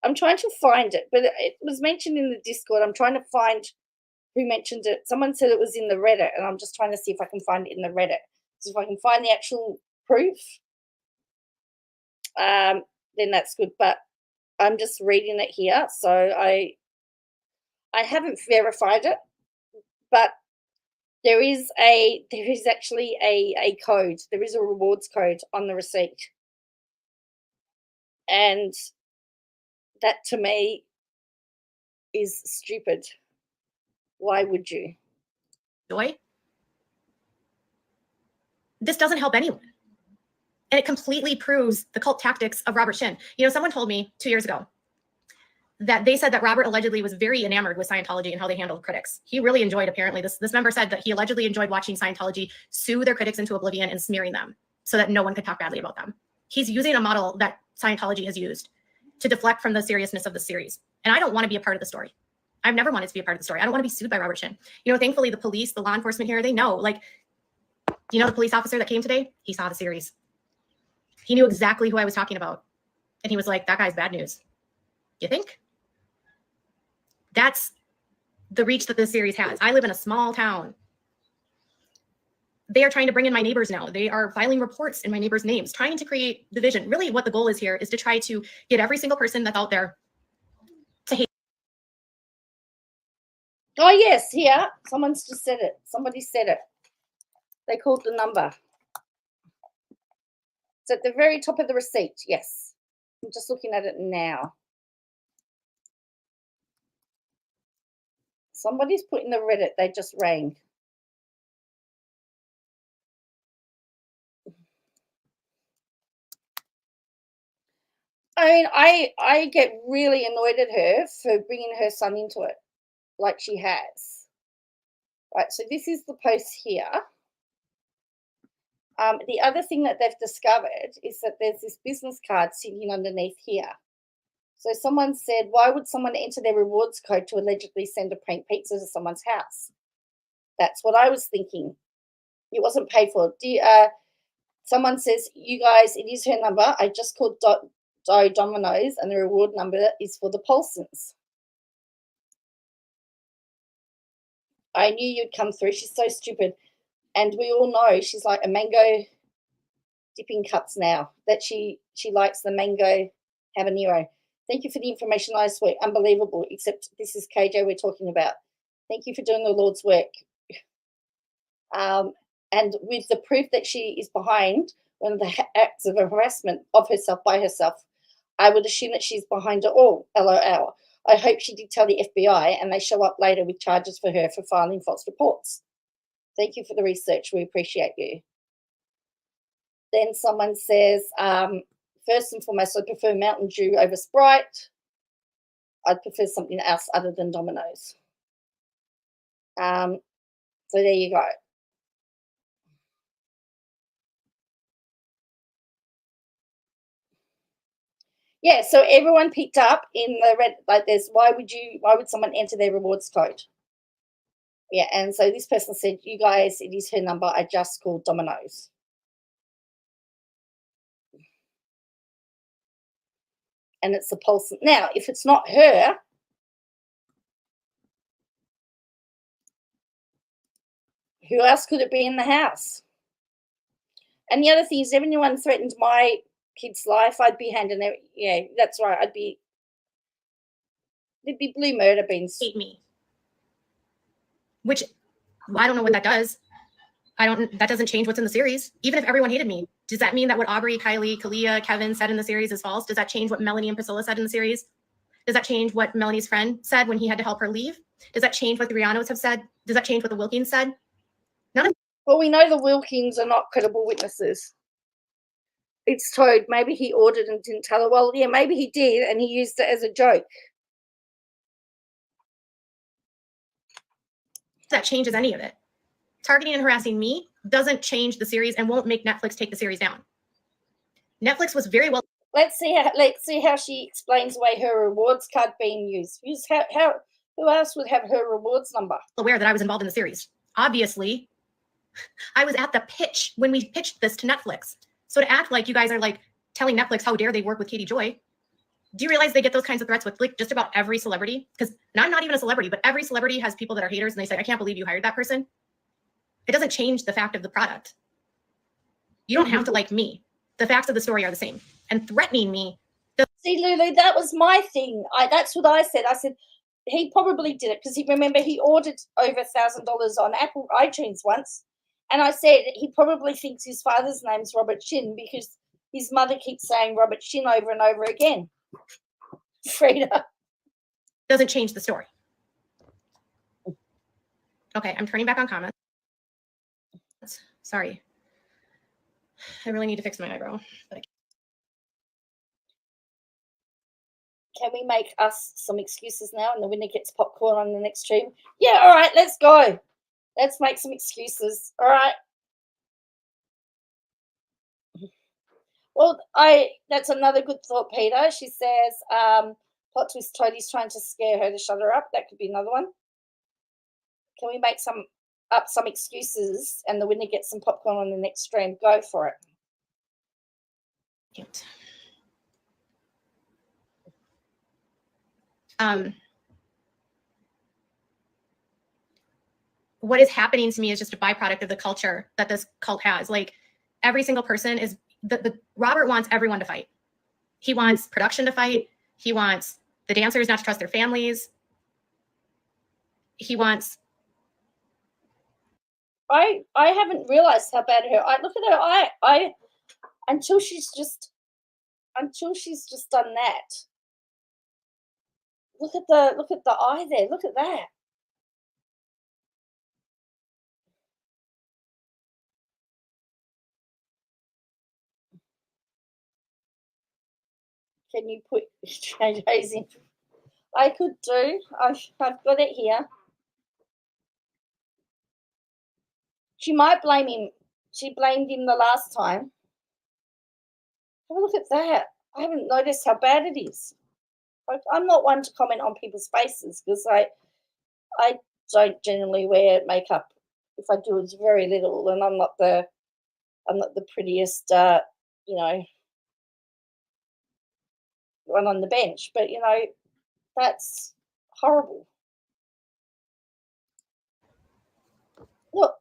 I'm trying to find it, but it was mentioned in the Discord. I'm trying to find who mentioned it. Someone said it was in the Reddit, and I'm just trying to see if I can find it in the Reddit. So if I can find the actual proof, then that's good. But I'm just reading it here, so I haven't verified it, but there is actually a code. There is a rewards code on the receipt, and that to me is stupid. Why would you? Joy? This doesn't help anyone. And it completely proves the cult tactics of Robert Chin. You know, someone told me 2 years ago that they said that Robert allegedly was very enamored with Scientology and how they handled critics. He really enjoyed, apparently, this member said that he allegedly enjoyed watching Scientology sue their critics into oblivion and smearing them so that no one could talk badly about them. He's using a model that Scientology has used to deflect from the seriousness of the series. And I don't want to be a part of the story. I've never wanted to be a part of the story. I don't want to be sued by Robert Chin. You know, thankfully, the police, the law enforcement here, they know. Like, you know, the police officer that came today, he saw the series. He knew exactly who I was talking about. And he was like, that guy's bad news. You think? That's the reach that this series has. I live in a small town. They are trying to bring in my neighbors now. They are filing reports in my neighbors' names, trying to create division. Really, what the goal is here is to try to get every single person that's out there to hate. Oh, yes, here. Someone's just said it. Somebody said it. They called the number. It's at the very top of the receipt, yes. I'm just looking at it now. Somebody's put in the Reddit, they just rang. I mean, I get really annoyed at her for bringing her son into it, like she has. Right, so this is the post here. The other thing that they've discovered is that there's this business card sitting underneath here. So someone said, why would someone enter their rewards code to allegedly send a prank pizza to someone's house? That's what I was thinking. It wasn't paid for. Someone says, you guys, it is her number. I just called Domino's and the reward number is for the Paulsons. I knew you'd come through. She's so stupid. And we all know she's like a mango dipping cups now, that she likes the mango habanero. Thank you for the information, I swear. Unbelievable, except this is KJ we're talking about. Thank you for doing the Lord's work. And with the proof that she is behind one of the acts of harassment of herself by herself, I would assume that she's behind it all, LOL. I hope she did tell the FBI and they show up later with charges for her for filing false reports. Thank you for the research. We appreciate you. Then someone says, first and foremost, I prefer Mountain Dew over Sprite. I'd prefer something else other than Domino's. So there you go. Yeah, so everyone picked up in the red, like there's why would someone enter their rewards code? Yeah, and so this person said, you guys, it is her number. I just called Domino's. And it's the Paulson. Now, if it's not her, Who else could it be in the house? And the other thing is, if anyone threatened my kid's life, I'd be handing it. Yeah, that's right. There'd be blue murder beans. Hate me. Which I don't know what that does. That doesn't change what's in the series. Even if everyone hated me, does that mean that what Aubrey, Kylie, Kalia, Kevin said in the series is false? Does that change what Melanie and Priscilla said in the series? Does that change what Melanie's friend said when he had to help her leave? Does that change what the Rianos have said? Does that change what the Wilkins said? None of. Well, we know the Wilkins are not credible witnesses. It's Toad. Maybe he ordered and didn't tell her. Well, yeah, maybe he did, and he used it as a joke. That changes any of it. Targeting and harassing me doesn't change the series and won't make Netflix take the series down. Netflix was very well. Let's see how she explains away her rewards card being used. Who else would have her rewards number? Aware that I was involved in the series. Obviously, I was at the pitch when we pitched this to Netflix. So to act like you guys are like telling Netflix how dare they work with Katie Joy. Do you realize they get those kinds of threats with like just about every celebrity? Because I'm not even a celebrity, but every celebrity has people that are haters and they say, I can't believe you hired that person. It doesn't change the fact of the product. You don't have to like me. The facts of the story are the same. And threatening me. See, Lulu, that was my thing. That's what I said. I said he probably did it because remember he ordered over $1,000 on Apple iTunes once. And I said he probably thinks his father's name's Robert Shin because his mother keeps saying Robert Shin over and over again. Frida. Doesn't change the story. Okay, I'm turning back on comments. Sorry. I really need to fix my eyebrow. But can we make us some excuses now and the winner gets popcorn on the next stream? Yeah, all right, let's go. Let's make some excuses. All right. Well, that's another good thought, Peter. She says, plot twist, Toadie's trying to scare her to shut her up. That could be another one. Can we make some excuses and the winner gets some popcorn on the next stream? Go for it. Can't. What is happening to me is just a byproduct of the culture that this cult has. Like every single person is the Robert wants everyone to fight. He wants production to fight. He wants the dancers not to trust their families. He wants. I haven't realized how bad I look at her. I until she's just done that. Look at the eye there. Look at that. Can you put JJ's in? I could do. I've got it here. She might blame him. She blamed him the last time. Have a look at that. I haven't noticed how bad it is. I'm not one to comment on people's faces because I don't generally wear makeup. If I do, it's very little, and I'm not the prettiest, one on the bench. But that's horrible. Look.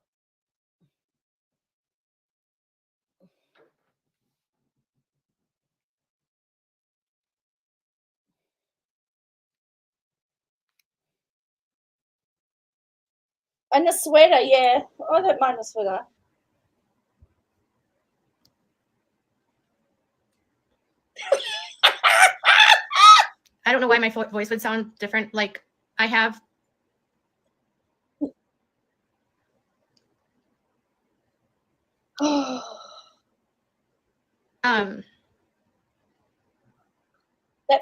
And the sweater, yeah. I don't mind the sweater. I don't know why my voice would sound different. Like I have. That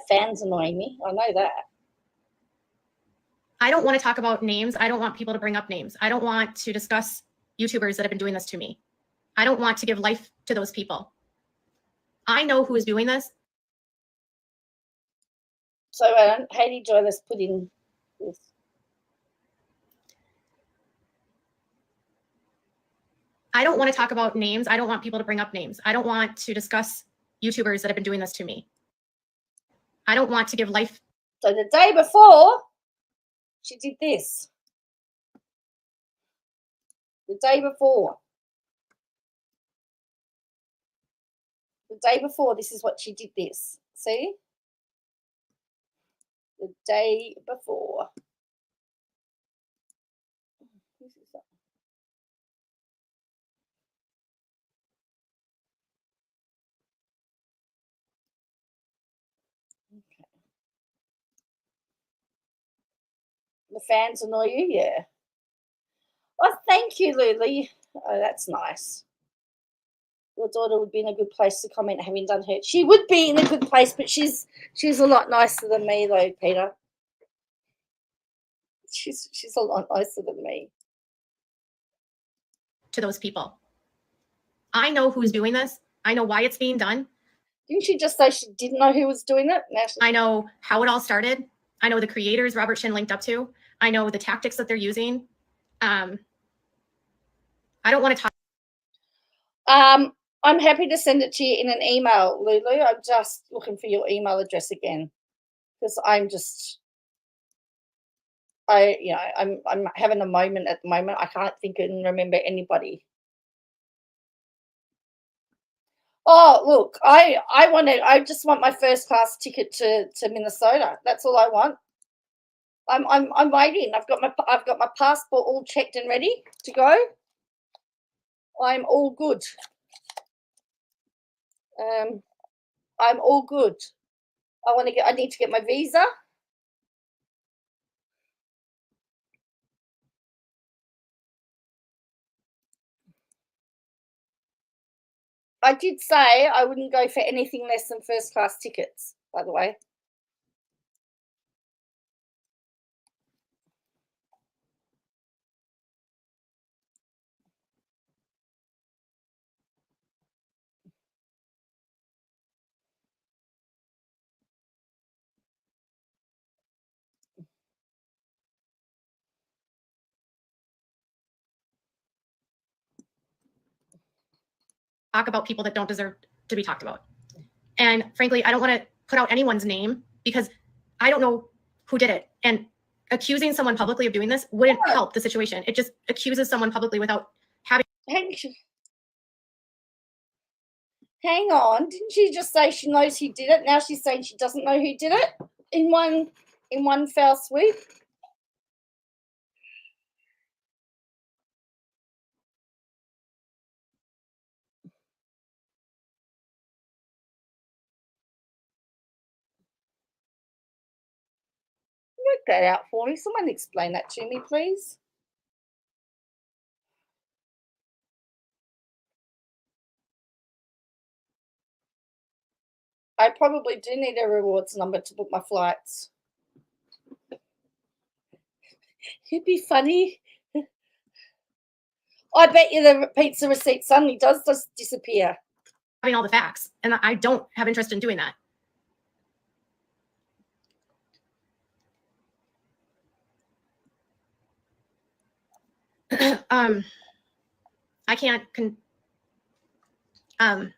fan's annoying me. I know that. I don't want to talk about names. I don't want people to bring up names. I don't want to discuss YouTubers that have been doing this to me. I don't want to give life to those people. I know who is doing this. So Haiti Joy, let's put in this. I don't want to talk about names. I don't want people to bring up names. I don't want to discuss YouTubers that have been doing this to me. I don't want to give life. So the day before, she did this. The day before. The day before, this is what she did this. See? The day before. Okay. The fans annoy you? Yeah. Oh, thank you, Lily. Oh, that's nice. Your daughter would be in a good place to comment having done her. She would be in a good place, but she's a lot nicer than me, though, Peter. She's a lot nicer than me. To those people. I know who's doing this. I know why it's being done. Didn't she just say she didn't know who was doing it? I know how it all started. I know the creators Robert Shin linked up to. I know the tactics that they're using. I don't want to talk. I'm happy to send it to you in an email, Lulu. I'm just looking for your email address again, because I'm having a moment at the moment. I can't think and remember anybody. Oh, look, I just want my first class ticket to Minnesota. That's all I want. I'm waiting. I've got my passport all checked and ready to go. I'm all good. I'm all good. I need to get my visa. I did say I wouldn't go for anything less than first class tickets, by the way. Talk about people that don't deserve to be talked about. And frankly, I don't want to put out anyone's name because I don't know who did it. And accusing someone publicly of doing this wouldn't help the situation. It just accuses someone publicly without having. Hang on. Didn't she just say she knows who did it? Now she's saying she doesn't know who did it in one foul sweep. Work that out for me. Someone explain that to me, please. I probably do need a rewards number to book my flights. It'd be funny. I bet you the pizza receipt suddenly does just disappear. Having all the facts, and I don't have interest in doing that. I can't. I'm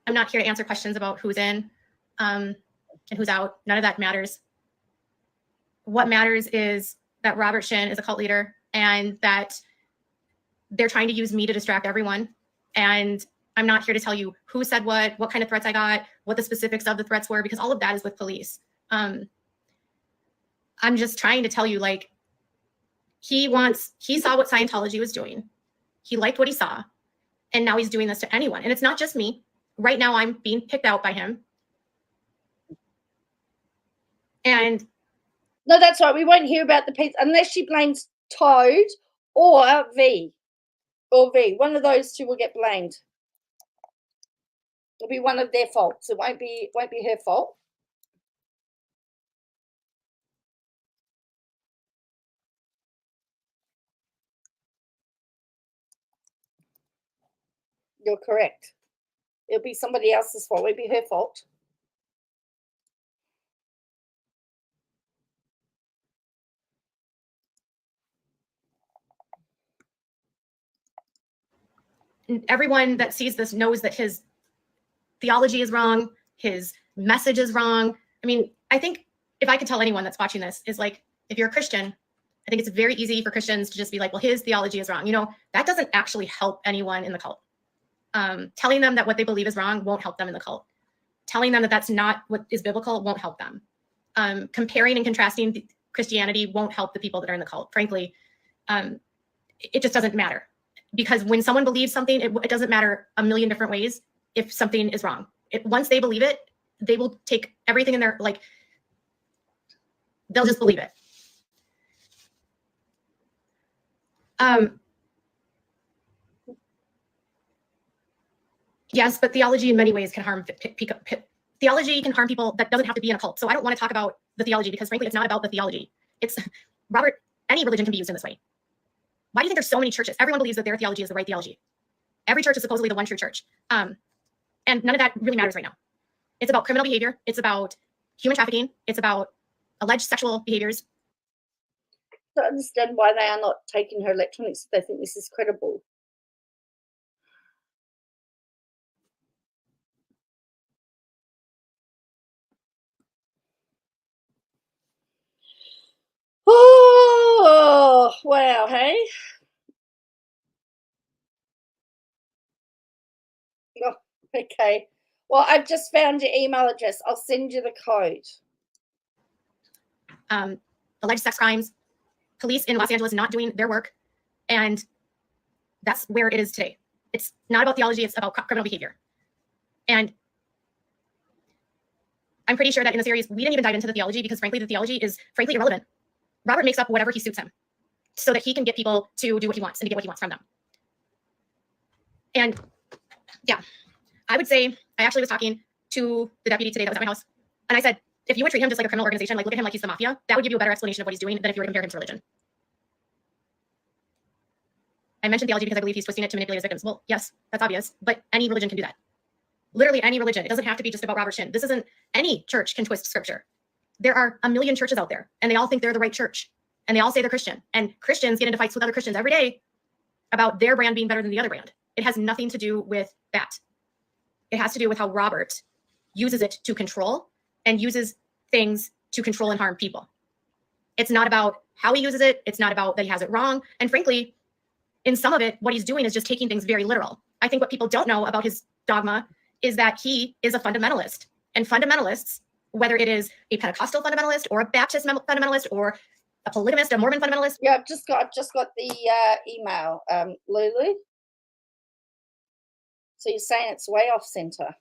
not here to answer questions about who's in and who's out. None of that matters. What matters is that Robert Shin is a cult leader and that they're trying to use me to distract everyone. And I'm not here to tell you who said what kind of threats I got, what the specifics of the threats were, because all of that is with police. I'm just trying to tell you, like, he saw what Scientology was doing. He liked what he saw. And now he's doing this to anyone. And it's not just me. Right now, I'm being picked out by him. And no, that's right. We won't hear about the pizza unless she blames Toad or V. Or V. One of those two will get blamed. It'll be one of their faults. It won't be her fault. You're correct. It'll be somebody else's fault. It won't be her fault. everyone that sees this knows that his theology is wrong, his message is wrong. I mean, I think if I could tell anyone that's watching this is like, if you're a Christian, I think it's very easy for Christians to just be like, well, his theology is wrong. You know, that doesn't actually help anyone in the cult. Telling them that what they believe is wrong won't help them in the cult. Telling them that that's not what is biblical won't help them. Comparing and contrasting Christianity won't help the people that are in the cult. Frankly, it just doesn't matter. Because when someone believes something, it doesn't matter a million different ways if something is wrong. Once they believe it, they will take everything in their, like, they'll just believe it. Yes, but theology in many ways can harm theology can harm people that doesn't have to be in a cult. So I don't want to talk about the theology because frankly, it's not about the theology. It's Robert, any religion can be used in this way. Why do you think there's so many churches? Everyone believes that their theology is the right theology. Every church is supposedly the one true church. And none of that really matters right now. It's about criminal behavior. It's about human trafficking. It's about alleged sexual behaviors. I don't understand why they are not taking her electronics if they think this is credible. Oh, wow, hey? Oh, okay. Well, I've just found your email address. I'll send you the code. Alleged sex crimes, police in Los Angeles not doing their work, and that's where it is today. It's not about theology, it's about criminal behavior. And I'm pretty sure that in the series, we didn't even dive into the theology because frankly, the theology is frankly irrelevant. Robert makes up whatever he suits him so that he can get people to do what he wants and to get what he wants from them. And yeah, I would say, I actually was talking to the deputy today that was at my house, and I said, if you would treat him just like a criminal organization, like look at him like he's the mafia, that would give you a better explanation of what he's doing than if you were to compare him to religion. I mentioned theology because I believe he's twisting it to manipulate his victims. Well, yes, that's obvious, but any religion can do that. Literally any religion. It doesn't have to be just about Robert Shin. This isn't, any church can twist scripture. There are a million churches out there, and they all think they're the right church, and they all say they're Christian, and Christians get into fights with other Christians every day about their brand being better than the other brand. It has nothing to do with that. It has to do with how Robert uses it to control and uses things to control and harm people. It's not about how he uses it. It's not about that he has it wrong. And frankly, in some of it, what he's doing is just taking things very literal. I think what people don't know about his dogma is that he is a fundamentalist. And fundamentalists, whether it is a Pentecostal fundamentalist or a Baptist fundamentalist or a polygamist, a Mormon fundamentalist. Yeah, I've just got the email, Lulu. So you're saying it's way off center.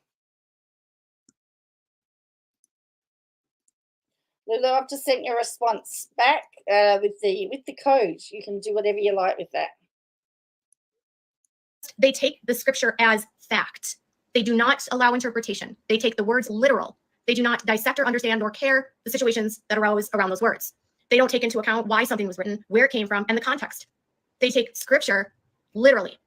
Lulu, I've just sent you a response back with the code. You can do whatever you like with that. They take the scripture as fact. They do not allow interpretation. They take the words literal. They do not dissect or understand or care the situations that arose around those words. They don't take into account why something was written, where it came from, and the context. They take scripture literally.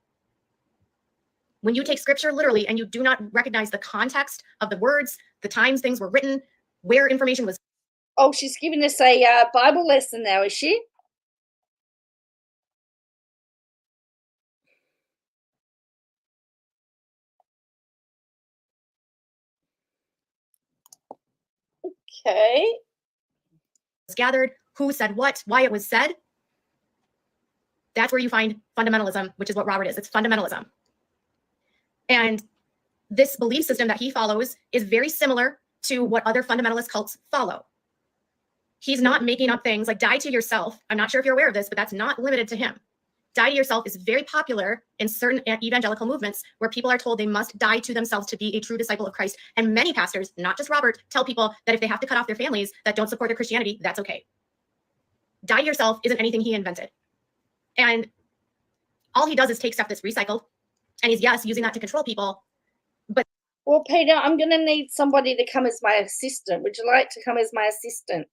When you take scripture literally and you do not recognize the context of the words, the times things were written, where information was. Oh, she's giving us a Bible lesson now, is she? Okay. Was gathered, who said what, why it was said. That's where you find fundamentalism, which is what Robert is. It's fundamentalism. And this belief system that he follows is very similar to what other fundamentalist cults follow. He's not making up things like die to yourself. I'm not sure if you're aware of this, but that's not limited to him. Die to yourself is very popular in certain evangelical movements where people are told they must die to themselves to be a true disciple of Christ. And many pastors, not just Robert, tell people that if they have to cut off their families that don't support their Christianity, that's okay. Die to yourself isn't anything he invented. And all he does is take stuff that's recycled. And he's, yes, using that to control people. But well, Peter, I'm going to need somebody to come as my assistant. Would you like to come as my assistant?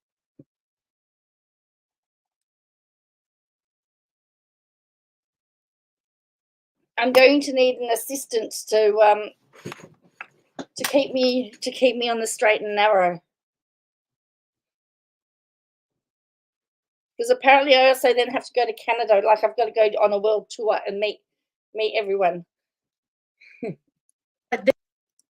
I'm going to need an assistant to keep me on the straight and narrow. Because apparently I also then have to go to Canada. Like I've got to go on a world tour and meet everyone. But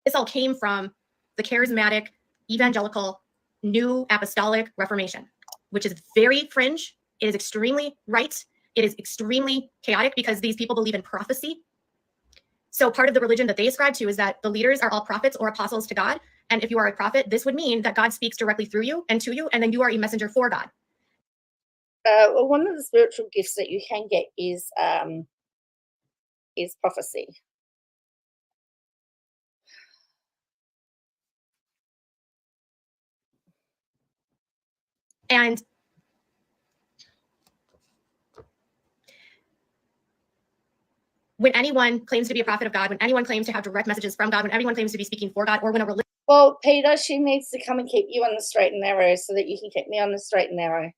this all came from the charismatic, evangelical, new apostolic Reformation, which is very fringe It is extremely right. It is extremely chaotic because these people believe in prophecy. So part of the religion that they ascribe to is that the leaders are all prophets or apostles to God. And if you are a prophet, this would mean that God speaks directly through you and to you, and then you are a messenger for God. Well, one of the spiritual gifts that you can get is prophecy. And when anyone claims to be a prophet of God, when anyone claims to have direct messages from God, when anyone claims to be speaking for God, or when a religion... Well, Peter, she needs to come and keep you on the straight and narrow so that you can keep me on the straight and narrow.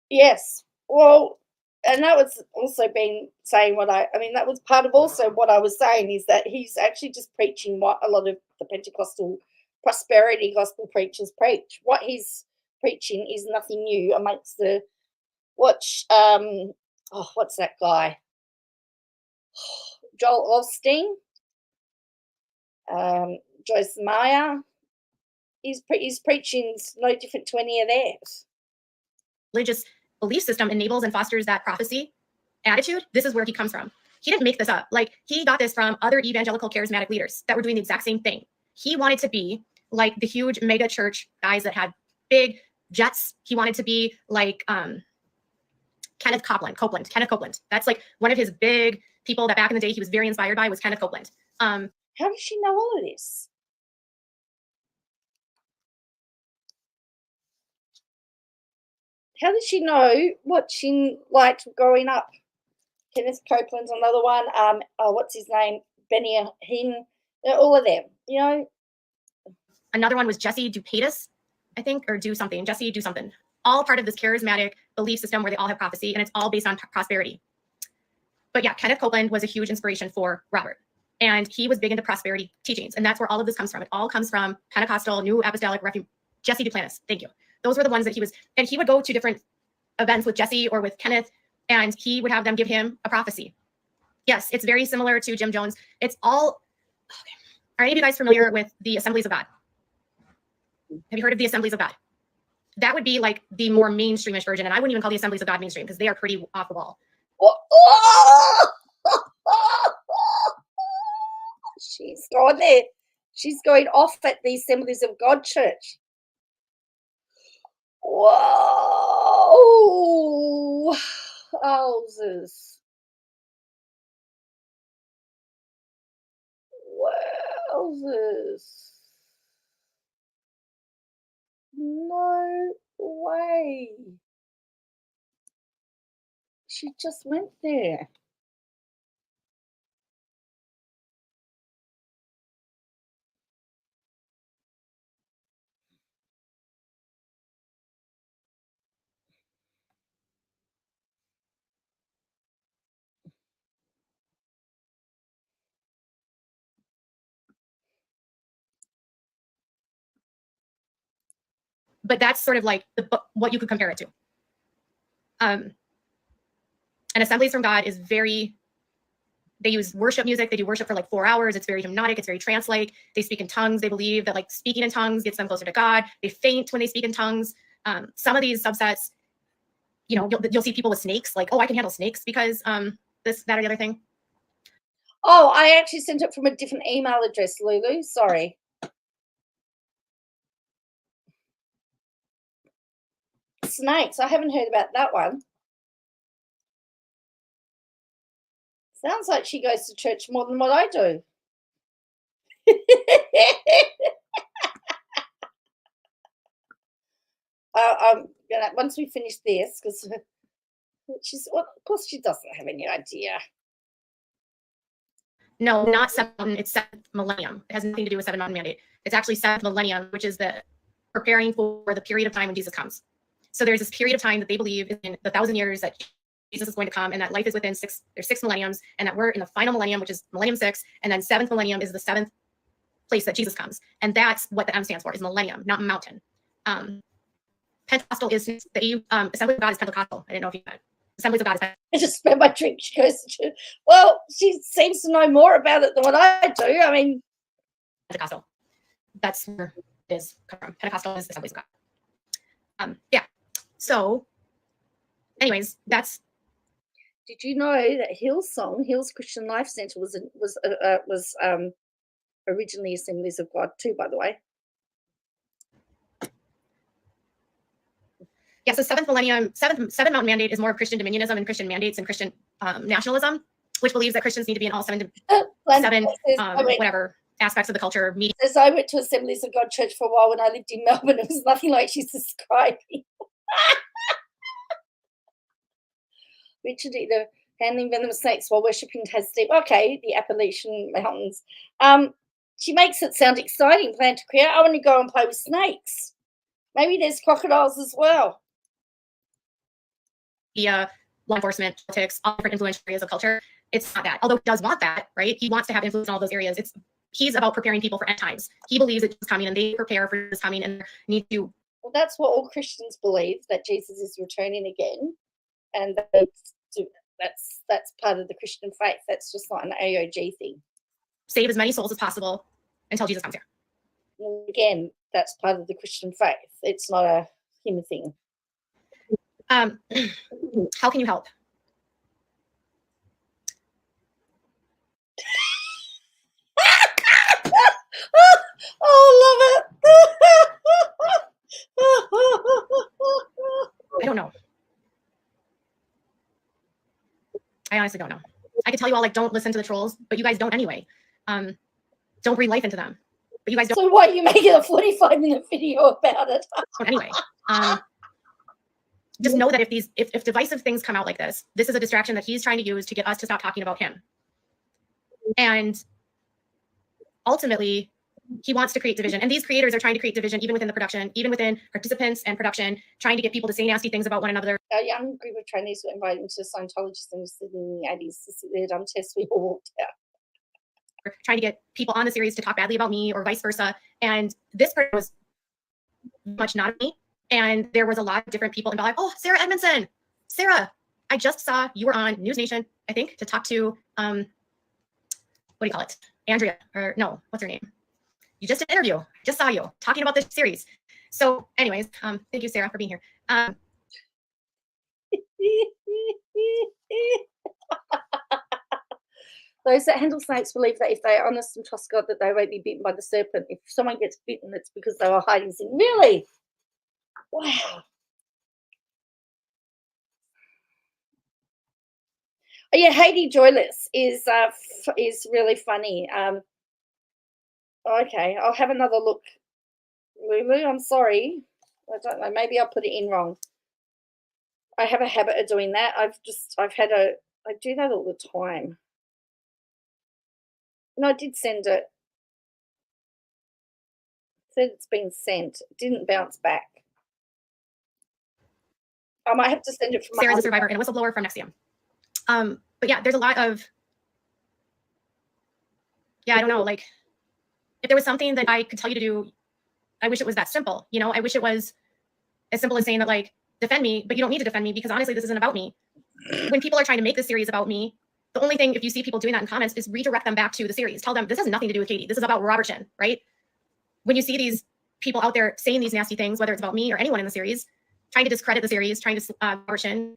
Yes. Well, and that was also been saying what I mean, that was part of also what I was saying is that he's actually just preaching what a lot of the Pentecostal prosperity gospel preachers preach. What he's preaching is nothing new amongst the what's that guy? Joel Osteen, Joyce Meyer. He's preaching no different to any of theirs. Religious belief system enables and fosters that prophecy attitude. This is where he comes from. He didn't make this up. Like, he got this from other evangelical charismatic leaders that were doing the exact same thing. He wanted to be like the huge mega church guys that had big jets. He wanted to be like Kenneth Copeland. That's like one of his big people that back in the day he was very inspired by was Kenneth Copeland. How does she know all of this? How did she know what she liked growing up? Kenneth Copeland's another one. What's his name? Benny Hinn. All of them. You know. Another one was Jesse Dupatis, I think, or Jesse do something. All part of this charismatic belief system where they all have prophecy, and it's all based on prosperity. But yeah, Kenneth Copeland was a huge inspiration for Robert. And he was big into prosperity teachings. And that's where all of this comes from. It all comes from Pentecostal, New Apostolic Refuge. Jesse Duplantis. Thank you. Those were the ones that he was, and he would go to different events with Jesse or with Kenneth, and he would have them give him a prophecy. Yes, it's very similar to Jim Jones. It's all, okay. Are any of you guys familiar with the Assemblies of God? Have you heard of the Assemblies of God? That would be like the more mainstreamish version. And I wouldn't even call the Assemblies of God mainstream because they are pretty off the wall. She's going there. She's going off at the Assemblies of God church. Whoa! Wowzers. Wowzers. No way. She just went there. But that's sort of like what you could compare it to. And Assemblies from God is very, they use worship music. They do worship for like 4 hours. It's very hypnotic. It's very trance-like. They speak in tongues. They believe that like speaking in tongues gets them closer to God. They faint when they speak in tongues. Some of these subsets, you know, you'll see people with snakes, like, oh, I can handle snakes because this, that, or the other thing. Oh, I actually sent it from a different email address, Lulu. Sorry. Snakes. I haven't heard about that one. Sounds like she goes to church more than what I do. I'm gonna, once we finish this, because she's, well, of course she doesn't have any idea. No, not seven. It's 7th millennium. It has nothing to do with 7 mountain mandate. It's actually 7th millennium, which is the preparing for the period of time when Jesus comes. So there's this period of time that they believe is in the 1,000 years that Jesus is going to come, and that life is within there's 6 millenniums, and that we're in the final millennium, which is millennium 6, and then 7th millennium is the 7th place that Jesus comes. And that's what the M stands for, is millennium, not mountain. Pentecostal is the Assembly of God is Pentecostal. I didn't know if you had. Assemblies of God is Pentecostal. I just spent my drink. She goes to, well, she seems to know more about it than what I do. I mean, Pentecostal. That's where it is come from. Pentecostal is Assemblies of God. Yeah. So, anyways, that's. Did you know that Hill's Christian Life Center was originally Assemblies of God too, by the way? Yeah, so seventh mountain mandate is more of Christian dominionism and Christian mandates and Christian nationalism, which believes that Christians need to be in all seven whatever aspects of the culture. Media. As I went to Assemblies of God Church for a while when I lived in Melbourne, it was nothing like she's describing. Richard either handling venomous snakes while worshipping Tasdeep. Okay, the Appalachian Mountains. She makes it sound exciting. Plan to create. I want to go and play with snakes. Maybe there's crocodiles as well. Law enforcement, politics, all different influential areas of culture. It's not that. Although he does want that, right? He wants to have influence in all those areas. He's about preparing people for end times. He believes it's coming, and they prepare for this coming, and need to. Well, that's what all Christians believe, that Jesus is returning again, and that's part of the Christian faith. That's just not an AOG thing. Save as many souls as possible until Jesus comes here. Well, again, that's part of the Christian faith. It's not a him thing. How can you help? Oh, love I don't know. I honestly don't know. I could tell you all, like, don't listen to the trolls, but you guys don't anyway. Don't breathe life into them, but you guys don't. So why are you making a 45-minute video about it? Anyway, just know that if divisive things come out like this is a distraction that he's trying to use to get us to stop talking about him. And ultimately, he wants to create division. And these creators are trying to create division even within the production, even within participants and production, trying to get people to say nasty things about one another. A young group of trainees were invited to Scientologists in the 80s to sit their dumb tests. We all walked out. Trying to get people on the series to talk badly about me or vice versa. And this person was much not me. And there was a lot of different people involved. Oh, Sarah Edmondson. Sarah, I just saw you were on News Nation, I think, to talk to, what do you call it? Andrea, or no, what's her name? You just did an interview. I just saw you talking about this series. So anyways, thank you, Sarah, for being here. Those that handle snakes believe that if they are honest and trust God, that they won't be bitten by the serpent. If someone gets bitten, it's because they were hiding sin. Really? Wow. Oh, yeah, Haiti Joyless is really funny. Okay, I'll have another look. Lulu, I'm sorry. I don't know. Maybe I'll put it in wrong. I have a habit of doing that. I do that all the time. No, I did send it. It said it's been sent. It didn't bounce back. I might have to send it from Sarah's a survivor and a whistleblower from Nexium. But yeah, there's a lot of, I don't know, like, if there was something that I could tell you to do, I wish it was that simple. You know, I wish it was as simple as saying that, like, defend me, but you don't need to defend me because honestly, this isn't about me. When people are trying to make this series about me, the only thing, if you see people doing that in comments, is redirect them back to the series. Tell them this has nothing to do with Katie. This is about Robertson, right? When you see these people out there saying these nasty things, whether it's about me or anyone in the series, trying to discredit the series, trying to Robertson,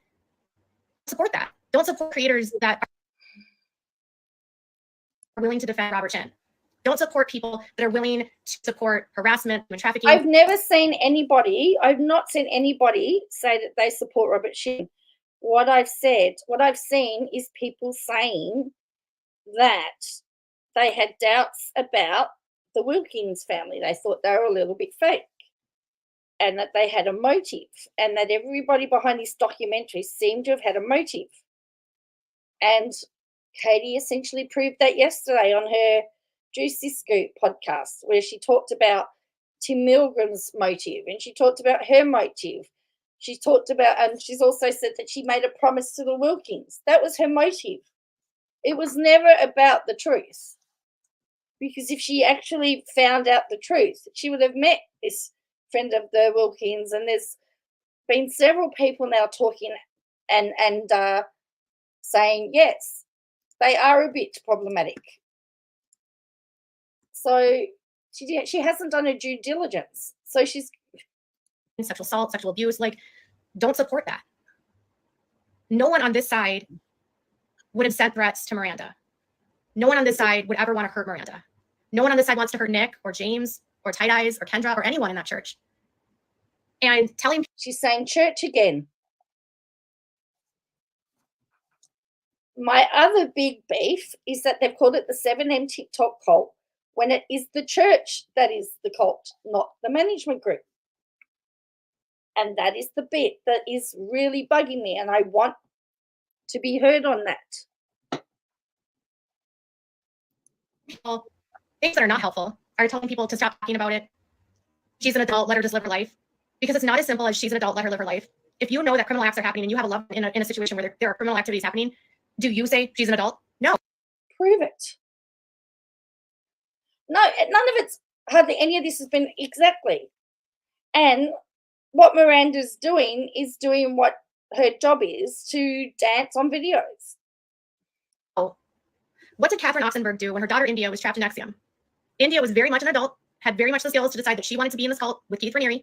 support that. Don't support creators that are willing to defend Robert Chin. Don't support people that are willing to support harassment and trafficking. I've not seen anybody say that they support Robert Chin. What I've seen is people saying that they had doubts about the Wilkins family. They thought they were a little bit fake and that they had a motive, and that everybody behind this documentary seemed to have had a motive. And Katie essentially proved that yesterday on her Juicy Scoop podcast, where she talked about Tim Milgram's motive and she talked about her motive. She talked about, and she's also said that she made a promise to the Wilkins. That was her motive. It was never about the truth. Because if she actually found out the truth, she would have met this friend of the Wilkins. And there's been several people now talking and saying, yes, they are a bit problematic. So she hasn't done her due diligence. So she's sexual assault, sexual abuse. Like, don't support that. No one on this side would have sent threats to Miranda. No one on this side would ever want to hurt Miranda. No one on this side wants to hurt Nick or James or Tight Eyes or Kendra or anyone in that church. And telling She's saying church again. My other big beef is that they've called it the 7M TikTok cult when it is the church that is the cult, not the management group. And that is the bit that is really bugging me, and I want to be heard on that. people things that are not helpful are telling people to stop talking about it. She's an adult, let her just live her life. Because it's not as simple as she's an adult, let her live her life. If you know that criminal acts are happening and you have a loved one in a situation where there are criminal activities happening, do you say she's an adult? No. Prove it. No, none of it's hardly any of this has been exactly. And what Miranda's doing is doing what her job is, to dance on videos. Oh. What did Catherine Oxenberg do when her daughter India was trapped in Nexium? India was very much an adult, had very much the skills to decide that she wanted to be in this cult with Keith Raniere.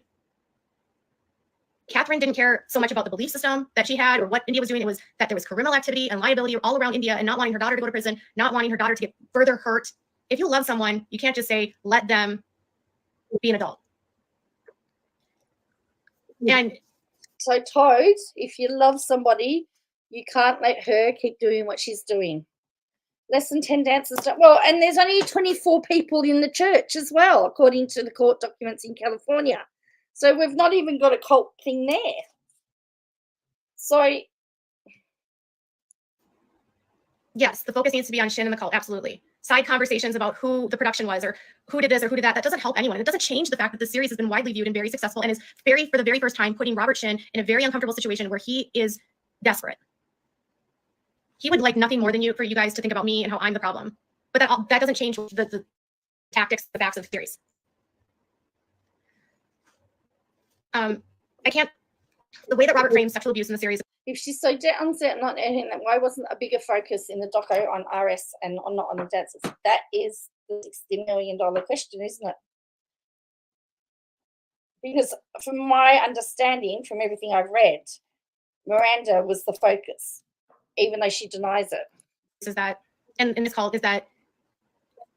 Catherine didn't care so much about the belief system that she had or what India was doing. It was that there was criminal activity and liability all around India, and not wanting her daughter to go to prison, not wanting her daughter to get further hurt. If you love someone, you can't just say, let them be an adult. And so, Toad, if you love somebody, you can't let her keep doing what she's doing. Less than 10 dancers. Well, and there's only 24 people in the church as well, according to the court documents in California. So we've not even got a cult thing there. So, yes, the focus needs to be on Shin and the cult, absolutely. Side conversations about who the production was or who did this or who did that, that doesn't help anyone. It doesn't change the fact that the series has been widely viewed and very successful and is for the very first time, putting Robert Shin in a very uncomfortable situation where he is desperate. He would like nothing more than for you guys to think about me and how I'm the problem. But that doesn't change the tactics, the facts of the series. The way that Robert frames sexual abuse in the series. If she's so uncertain on anything, why wasn't a bigger focus in the doco on RS and not on the dancers? That is the $60 million question, isn't it? Because from my understanding, from everything I've read, Miranda was the focus, even though she denies it. Is that, and in this cult, is that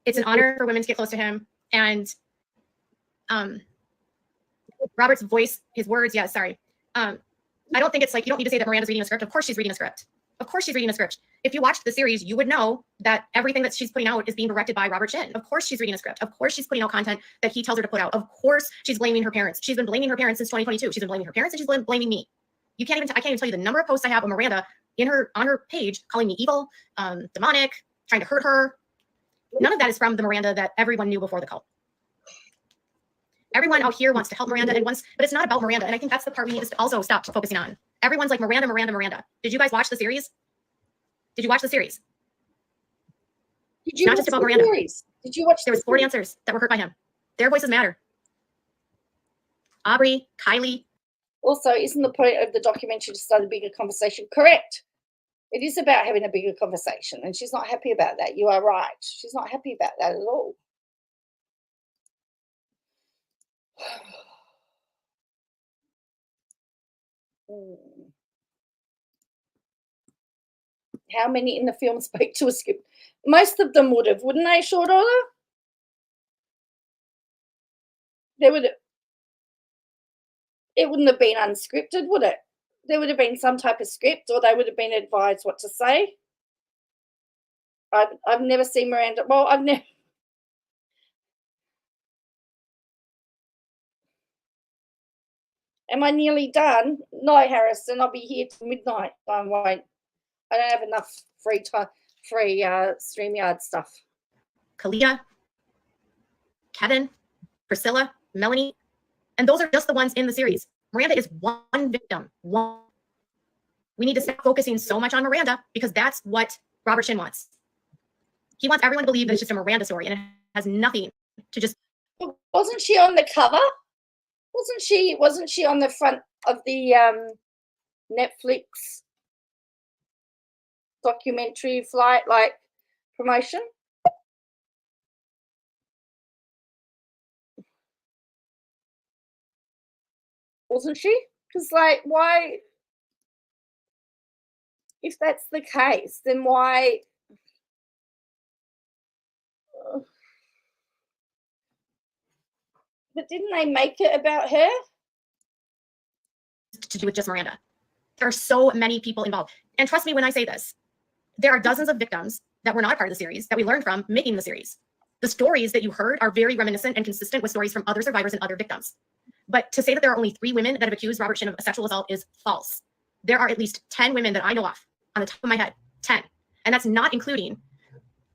it's an honor for women to get close to him. And Robert's voice, his words, yeah, sorry. I don't think it's like, you don't need to say that Miranda's reading a script. Of course she's reading a script. Of course she's reading a script. If you watched the series, you would know that everything that she's putting out is being directed by Robert Shin. Of course she's reading a script. Of course she's putting out content that he tells her to put out. Of course she's blaming her parents. She's been blaming her parents since 2022. She's been blaming her parents and she's blaming me. I can't even tell you the number of posts I have of Miranda on her page calling me evil, demonic, trying to hurt her. None of that is from the Miranda that everyone knew before the cult. Everyone out here wants to help Miranda but it's not about Miranda. And I think that's the part we need to also stop focusing on. Everyone's like, Miranda, Miranda, Miranda. Did you guys watch the series? Did you watch the series? Did you not just about Miranda. Series? Did you watch? There was 4 dancers that were hurt by him. Their voices matter. Aubrey, Kylie. Also, isn't the point of the documentary to start a bigger conversation? Correct. It is about having a bigger conversation, and she's not happy about that. You are right. She's not happy about that at all. How many in the film spoke to a script? Most of them would have, wouldn't they, short order? It wouldn't have been unscripted, would it? There would have been some type of script, or they would have been advised what to say. I've never seen Miranda. Well, I've never. Am I nearly done? No, Harrison. I'll be here till midnight. I won't. I don't have enough free time, StreamYard stuff. Kalia, Kevin, Priscilla, Melanie, and those are just the ones in the series. Miranda is one victim. One. We need to stop focusing so much on Miranda because that's what Robert Shin wants. He wants everyone to believe that it's just a Miranda story and it has nothing to just. Wasn't she on the cover? Wasn't she on the front of the Netflix documentary flight promotion? Wasn't she? Because, like, why, if that's the case, then why? But didn't they make it about her? To do with just Miranda. There are so many people involved. And trust me when I say this, there are dozens of victims that were not a part of the series that we learned from making the series. The stories that you heard are very reminiscent and consistent with stories from other survivors and other victims. But to say that there are only 3 women that have accused Robert Shin of a sexual assault is false. There are at least 10 women that I know of on the top of my head, 10. And that's not including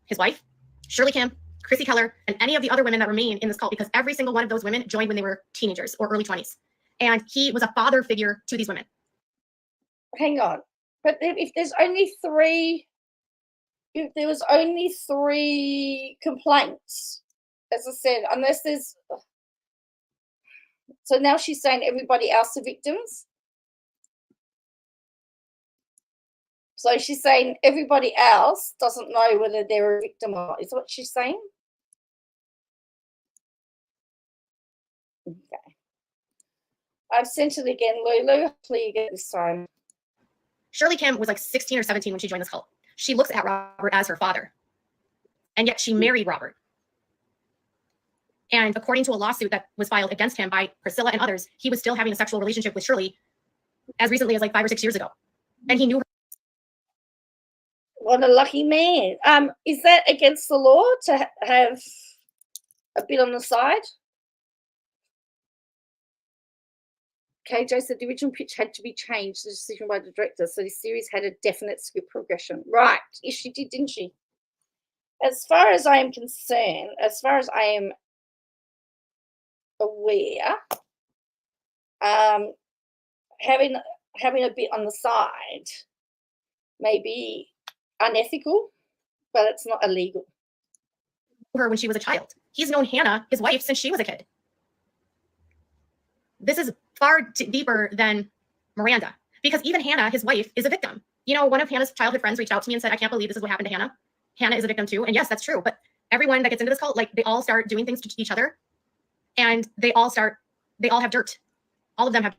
his wife, Shirley Kim, Chrissy Keller, and any of the other women that remain in this cult, because every single one of those women joined when they were teenagers or early 20s. And he was a father figure to these women. Hang on. But if there's only 3, if there was only 3 complaints, as I said, unless there's, so now she's saying everybody else are victims. So she's saying everybody else doesn't know whether they're a victim or not, is what she's saying? Okay. I've sent it again, Lulu. Hopefully you get this time. Shirley Kim was like 16 or 17 when she joined this cult. She looks at Robert as her father. And yet she married Robert. And according to a lawsuit that was filed against him by Priscilla and others, he was still having a sexual relationship with Shirley as recently as like 5 or 6 years ago. And he knew her. What a lucky man. Is that against the law to have a bit on the side? KJ said the original pitch had to be changed, the decision by the director, so the series had a definite script progression. Right. Yes, she did, didn't she? As far as I am concerned, as far as I am aware, having a bit on the side may be unethical, but it's not illegal. Her when she was a child. He's known Hannah, his wife, since she was a kid. This is far deeper than Miranda, because even Hannah, his wife, is a victim. You know, one of Hannah's childhood friends reached out to me and said, I can't believe this is what happened to Hannah. Hannah is a victim too. And yes, that's true. But everyone that gets into this cult, like, they all start doing things to each other, and they all have dirt. All of them have.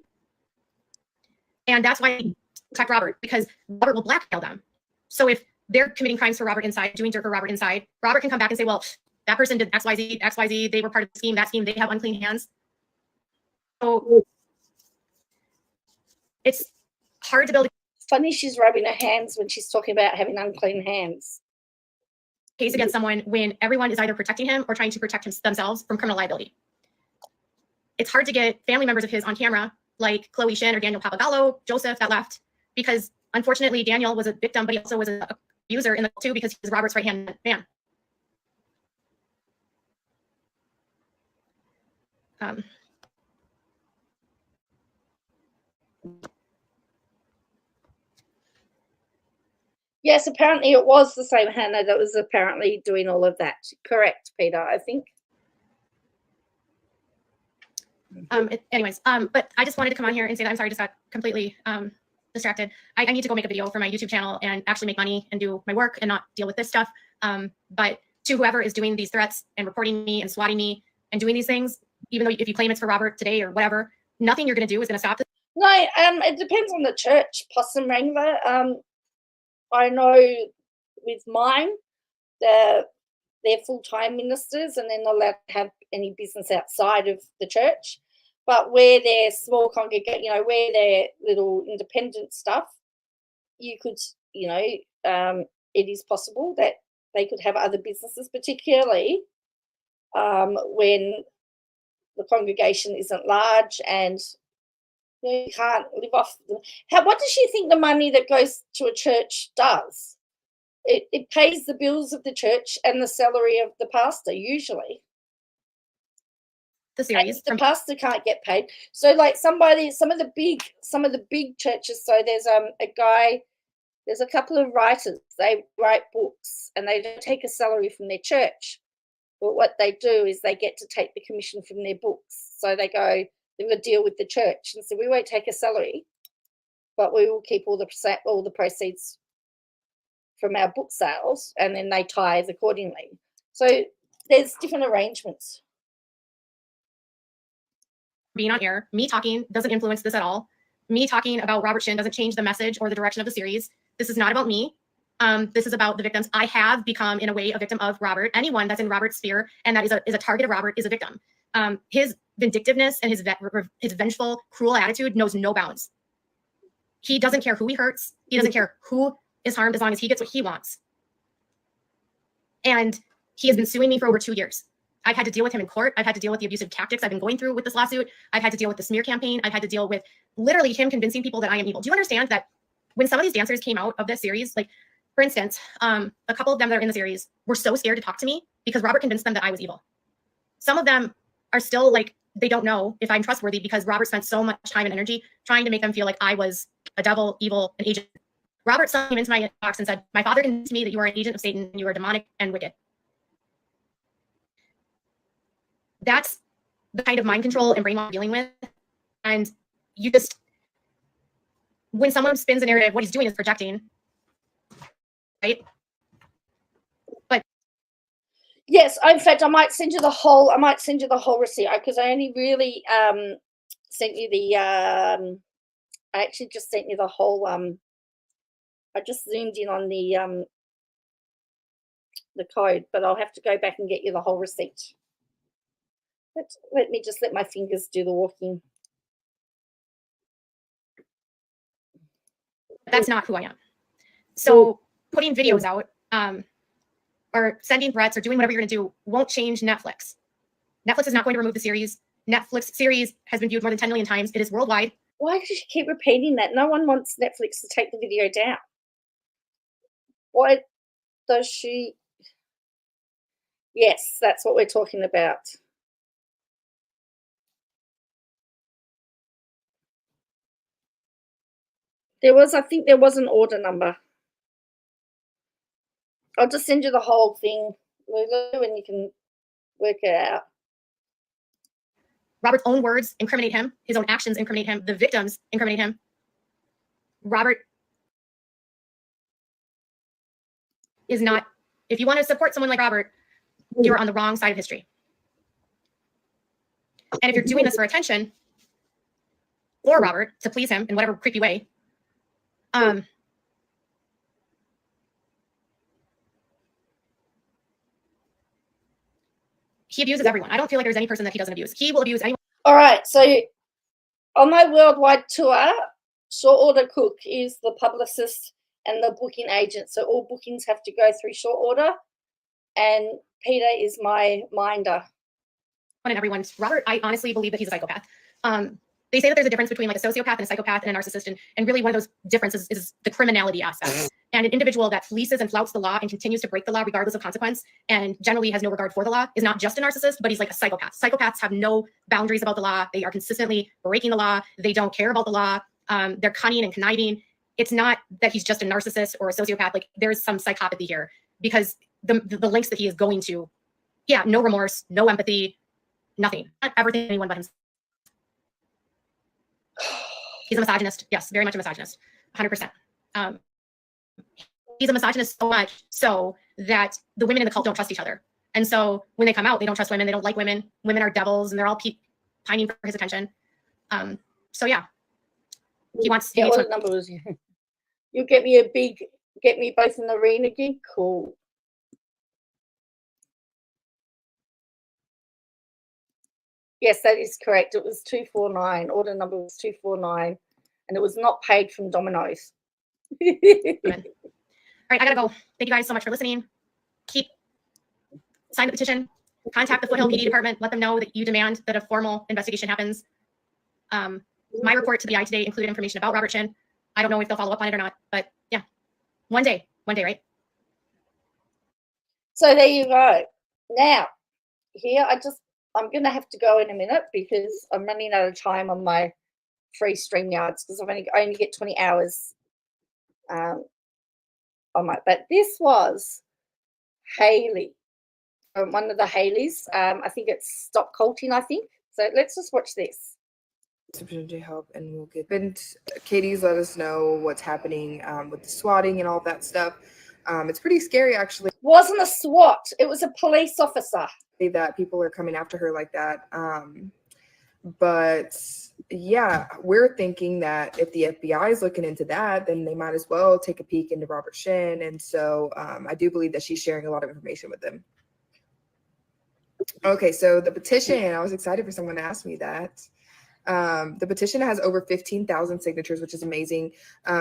And that's why they protect Robert, because Robert will blackmail them. So if they're committing crimes for Robert inside, doing dirt for Robert inside, Robert can come back and say, well, that person did XYZ, they were part of the scheme, that scheme, they have unclean hands. So it's hard to build. Funny she's rubbing her hands when she's talking about having unclean hands. Case against someone when everyone is either protecting him or trying to protect themselves from criminal liability. It's hard to get family members of his on camera, like Chloe Shin or Daniel Papagallo, Joseph, that left, because unfortunately Daniel was a victim, but he also was an abuser in the too, because he was Robert's right-hand man. Yes, apparently it was the same Hannah that was apparently doing all of that. Correct, Peter, I think. Anyways, but I just wanted to come on here and say that I'm sorry, I just got completely distracted. I need to go make a video for my YouTube channel and actually make money and do my work and not deal with this stuff. But to whoever is doing these threats and reporting me and swatting me and doing these things, even though if you claim it's for Robert today or whatever, nothing you're going to do is going to stop this. No, it depends on the church, Possum Wrangler. I know with mine, they're full-time ministers and they're not allowed to have any business outside of the church. But where they're small congregation, where they're little independent stuff, you could, it is possible that they could have other businesses, particularly when the congregation isn't large and you can't live off them. What does she think the money that goes to a church does? It pays the bills of the church and the salary of the pastor, usually. The series. And the pastor can't get paid. So, like, some of the big churches. So there's there's a couple of writers. They write books and they don't take a salary from their church. But what they do is they get to take the commission from their books. So they go, they have a deal with the church and so we won't take a salary, but we will keep all the proceeds from our book sales, and then they tithe accordingly. So there's different arrangements. being on air. Me talking doesn't influence this at all. Me talking about Robert Shin doesn't change the message or the direction of the series. This is not about me. This is about the victims. I have become, in a way, a victim of Robert. Anyone that's in Robert's sphere and that is a target of Robert is a victim. His vindictiveness and his vengeful, cruel attitude knows no bounds. He doesn't care who he hurts. He doesn't care who is harmed as long as he gets what he wants. And he has been suing me for over 2 years. I've had to deal with him in court. I've had to deal with the abusive tactics I've been going through with this lawsuit. I've had to deal with the smear campaign. I've had to deal with literally him convincing people that I am evil. Do you understand that when some of these dancers came out of this series, like, for instance, a couple of them that are in the series were so scared to talk to me because Robert convinced them that I was evil. Some of them are still like, they don't know if I'm trustworthy because Robert spent so much time and energy trying to make them feel like I was a devil, evil, an agent. Robert came into my inbox and said, my father convinced me that you are an agent of Satan and you are demonic and wicked. That's the kind of mind control and brainwash we're dealing with. And you just, when someone spins a narrative, what he's doing is projecting, right? But yes, in fact, I might send you the whole receipt because I only really sent you the I actually just sent you the whole I just zoomed in on the code, but I'll have to go back and get you the whole receipt. Let me just let my fingers do the walking. That's not who I am. So putting videos out or sending threats or doing whatever you're going to do won't change Netflix. Netflix is not going to remove the series. Netflix series has been viewed more than 10 million times. It is worldwide. Why does she keep repeating that? No one wants Netflix to take the video down. Why does she? Yes, that's what we're talking about. I think there was an order number. I'll just send you the whole thing, Lulu, and you can work it out. Robert's own words incriminate him. His own actions incriminate him. The victims incriminate him. Robert is not, if you want to support someone like Robert, you're on the wrong side of history. And if you're doing this for attention or Robert to please him in whatever creepy way, he abuses everyone. I don't feel like there's any person that he doesn't abuse. He will abuse anyone. All right. So on my worldwide tour, Short Order Cook is the publicist and the booking agent. So all bookings have to go through Short Order. And Peter is my minder. And everyone's Robert, I honestly believe that he's a psychopath. They say that there's a difference between like a sociopath and a psychopath and a narcissist. And really one of those differences is the criminality aspect. And an individual that fleeces and flouts the law and continues to break the law regardless of consequence and generally has no regard for the law is not just a narcissist, but he's like a psychopath. Psychopaths have no boundaries about the law. They are consistently breaking the law. They don't care about the law. They're cunning and conniving. It's not that he's just a narcissist or a sociopath. Like there's some psychopathy here because the lengths that he is going to, yeah, no remorse, no empathy, nothing. Not everything anyone but himself. He's a misogynist. Yes, very much a misogynist. 100%. He's a misogynist so much so that the women in the cult don't trust each other. And so when they come out, they don't trust women. They don't like women. Women are devils and they're all pining for his attention. So yeah, he wants. Yeah, what number was you? You get me both in the arena gig? Cool. Yes, that is correct. It was 249. Order number was 249, and it was not paid from Domino's. All right, I gotta go. Thank you guys so much for listening. Sign the petition. Contact the Foothill PD department. Let them know that you demand that a formal investigation happens. My report to the Eye today included information about Robert Shin. I don't know if they'll follow up on it or not, but yeah, one day, right? So there you go. Now, here I'm going to have to go in a minute because I'm running out of time on my free StreamYards because I only get 20 hours on my. But this was Haley, one of the Haleys. I think it's Stop Culting, I think. So let's just watch this. To help, and we'll get. And Katie's let us know what's happening with the swatting and all that stuff. It's pretty scary, actually. Wasn't a SWAT. It was a police officer. That people are coming after her like that. But yeah, we're thinking that if the FBI is looking into that, then they might as well take a peek into Robert Shin. And so I do believe that she's sharing a lot of information with them. Okay, so the petition, I was excited for someone to ask me that. The petition has over 15,000 signatures, which is amazing.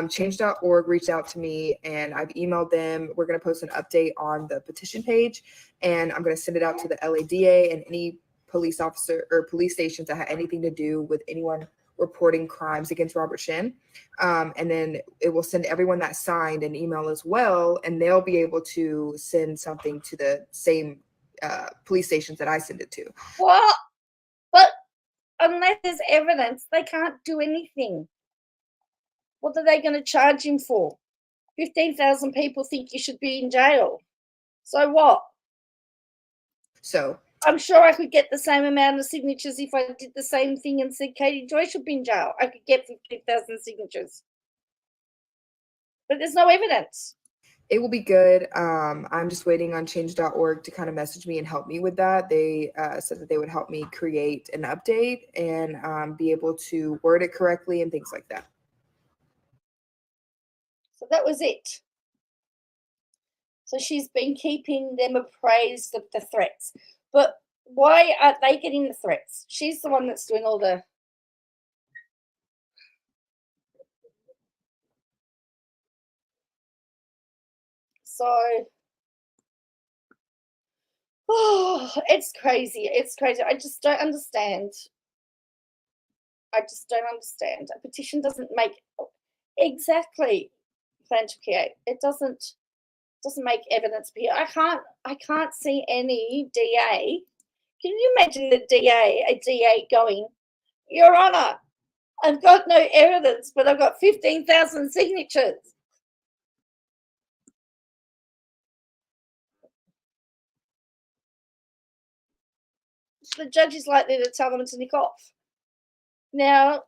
Change.org reached out to me and I've emailed them. We're going to post an update on the petition page and I'm going to send it out to the LADA and any police officer or police stations that had anything to do with anyone reporting crimes against Robert Shin. And then it will send everyone that signed an email as well, and they'll be able to send something to the same police stations that I send it to. Well, but unless there's evidence, they can't do anything. What are they going to charge him for? 15,000 people think you should be in jail. So what? So I'm sure I could get the same amount of signatures if I did the same thing and said Katie Joy should be in jail. I could get 15,000 signatures. But there's no evidence. It will be good. I'm just waiting on change.org to kind of message me and help me with that. They said that they would help me create an update and be able to word it correctly and things like that. So that was it. So she's been keeping them appraised of the threats. But why aren't they getting the threats? She's the one that's doing all the... So, oh, it's crazy. It's crazy. I just don't understand. I just don't understand. A petition doesn't make exactly plan to create. It doesn't make evidence appear. I can't see any DA. Can you imagine a DA going, Your Honor, I've got no evidence, but I've got 15,000 signatures. The judge is likely to tell them to nick off. Now,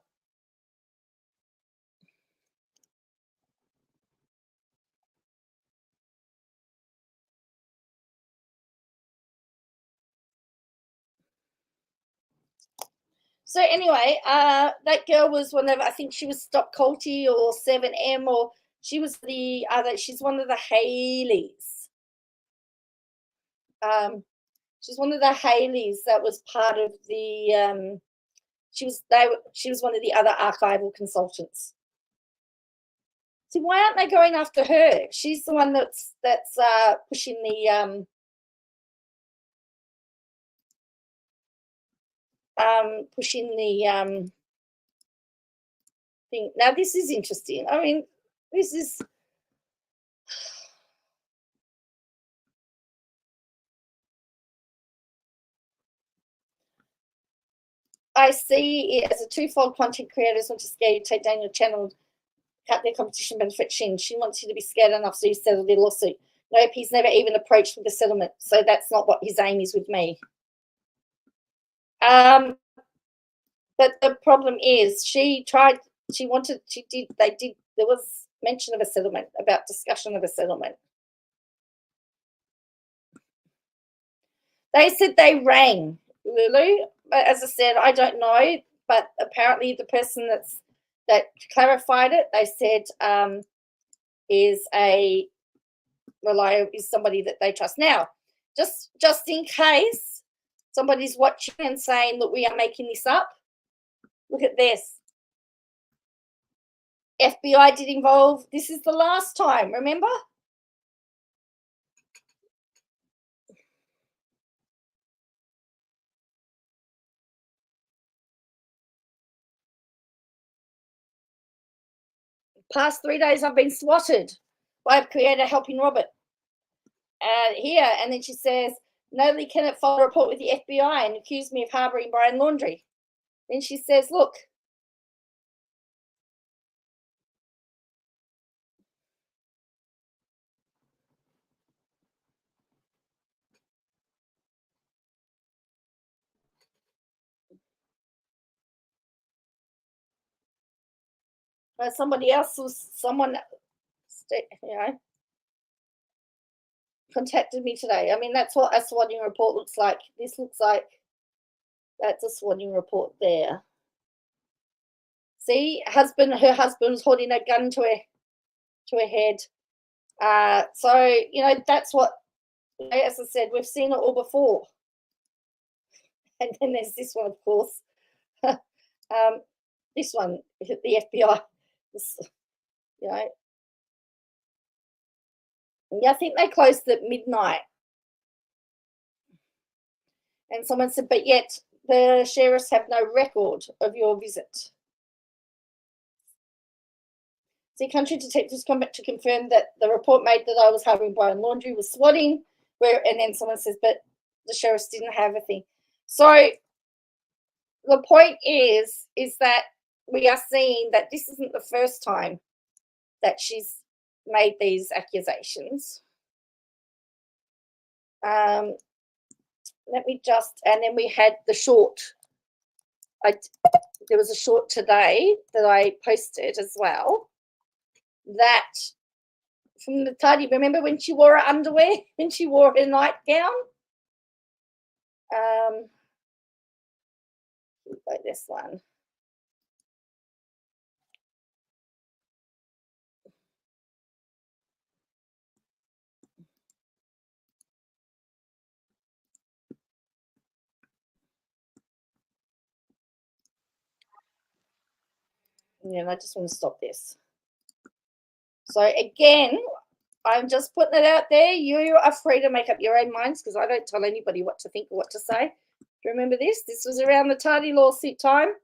so anyway, that girl was one of, I think she was Stop Colty or 7M, or she was the other, she's one of the Haleys. She's one of the Haleys that was part of the, she was one of the other archival consultants. See, why aren't they going after her? She's the one that's pushing the thing. Now this is interesting. I mean, this is I see it as a twofold. Content creators want to scare you, take down your channel, cut their competition benefit Shin. She wants you to be scared enough so you settle their lawsuit. Nope, he's never even approached with a settlement, so that's not what his aim is with me. But the problem is there was mention of a settlement, about discussion of a settlement. They said they rang Lulu, but as I said, I don't know, but apparently the person that clarified it, they said is somebody that they trust. Now, just in case somebody's watching and saying, look, we are making this up, look at this. FBI did involve, this is the last time, remember? Past 3 days I've been swatted by a creator helping Robert. Here, and then she says, Natalie Kennett filed a report with the FBI and accused me of harbouring Brian Laundrie. Then she says, look, someone contacted me today. I mean, that's what a swatting report looks like. This looks like That's a swatting report there. See, her husband's holding a gun to her head. So, you know, that's what, as I said, we've seen it all before. And then there's this one, of course. This one, the FBI. This, you know, yeah, I think they closed at midnight. And someone said, but yet the sheriffs have no record of your visit. The country detectives come back to confirm that the report made that I was harboring Brian Laundrie was swatting, and then someone says, but the sheriffs didn't have a thing. So the point is that we are seeing that this isn't the first time that she's made these accusations. Let me just, and then we had the short. There was a short today that I posted as well. That from the tidy, remember when she wore her underwear, when she wore her nightgown? Like this one. And I just want to stop this. So again, I'm just putting it out there. You are free to make up your own minds because I don't tell anybody what to think or what to say. Do you remember this? This was around the tardy lawsuit time.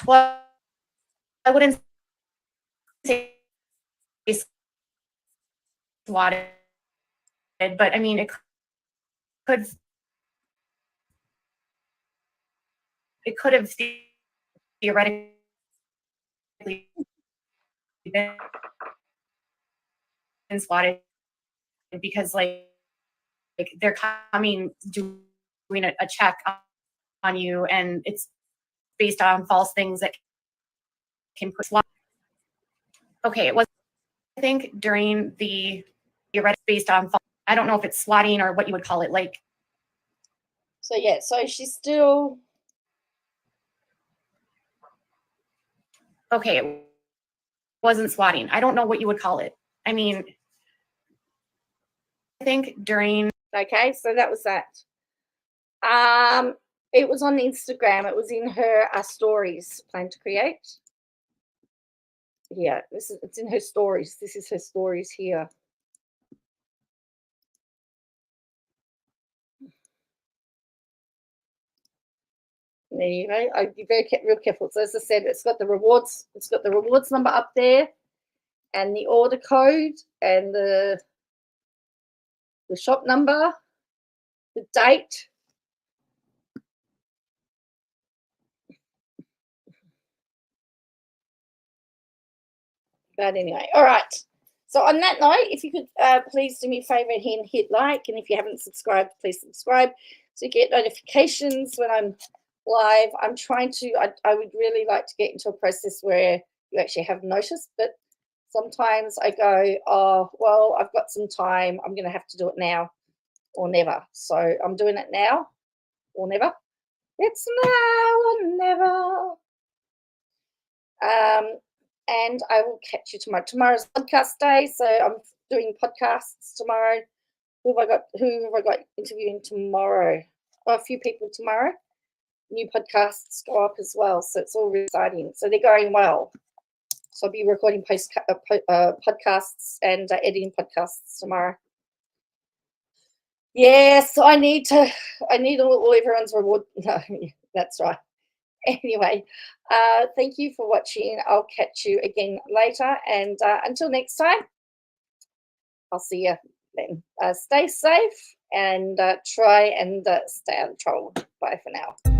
Well, I wouldn't say swatted, but I mean, it could have theoretically been swatted because like they're coming doing a check on you, and it's based on false things that can put swat. Okay, it was, I think, during the theoretic based on false, I don't know if it's swatting or what you would call it, like. So yeah, so she's still. Okay, it wasn't swatting. I don't know what you would call it. I mean, I think during. Okay, so that was that. It was on Instagram. It was in her stories. Plan to create. Yeah, it's in her stories. This is her stories here. There you go. I'd be real careful. So as I said, it's got the rewards. It's got the rewards number up there, and the order code, and the shop number, the date. But anyway, all right. So on that note, if you could please do me a favor and hit like, and if you haven't subscribed, please subscribe so you get notifications when I'm live. I'm trying to, I would really like to get into a process where you actually have notice, but sometimes I go, oh, well, I've got some time. I'm going to have to do it now or never. So I'm doing it now or never. It's now or never. And I will catch you tomorrow. Tomorrow's podcast day, so I'm doing podcasts tomorrow. Who have I got interviewing tomorrow? Oh, a few people tomorrow. New podcasts go up as well, so it's all really exciting. So they're going well. So I'll be recording podcasts and editing podcasts tomorrow. Yes, I need all everyone's reward. No, that's right. Anyway, thank you for watching. I'll catch you again later. And until next time, I'll see you then. Stay safe and try and stay out of trouble. Bye for now.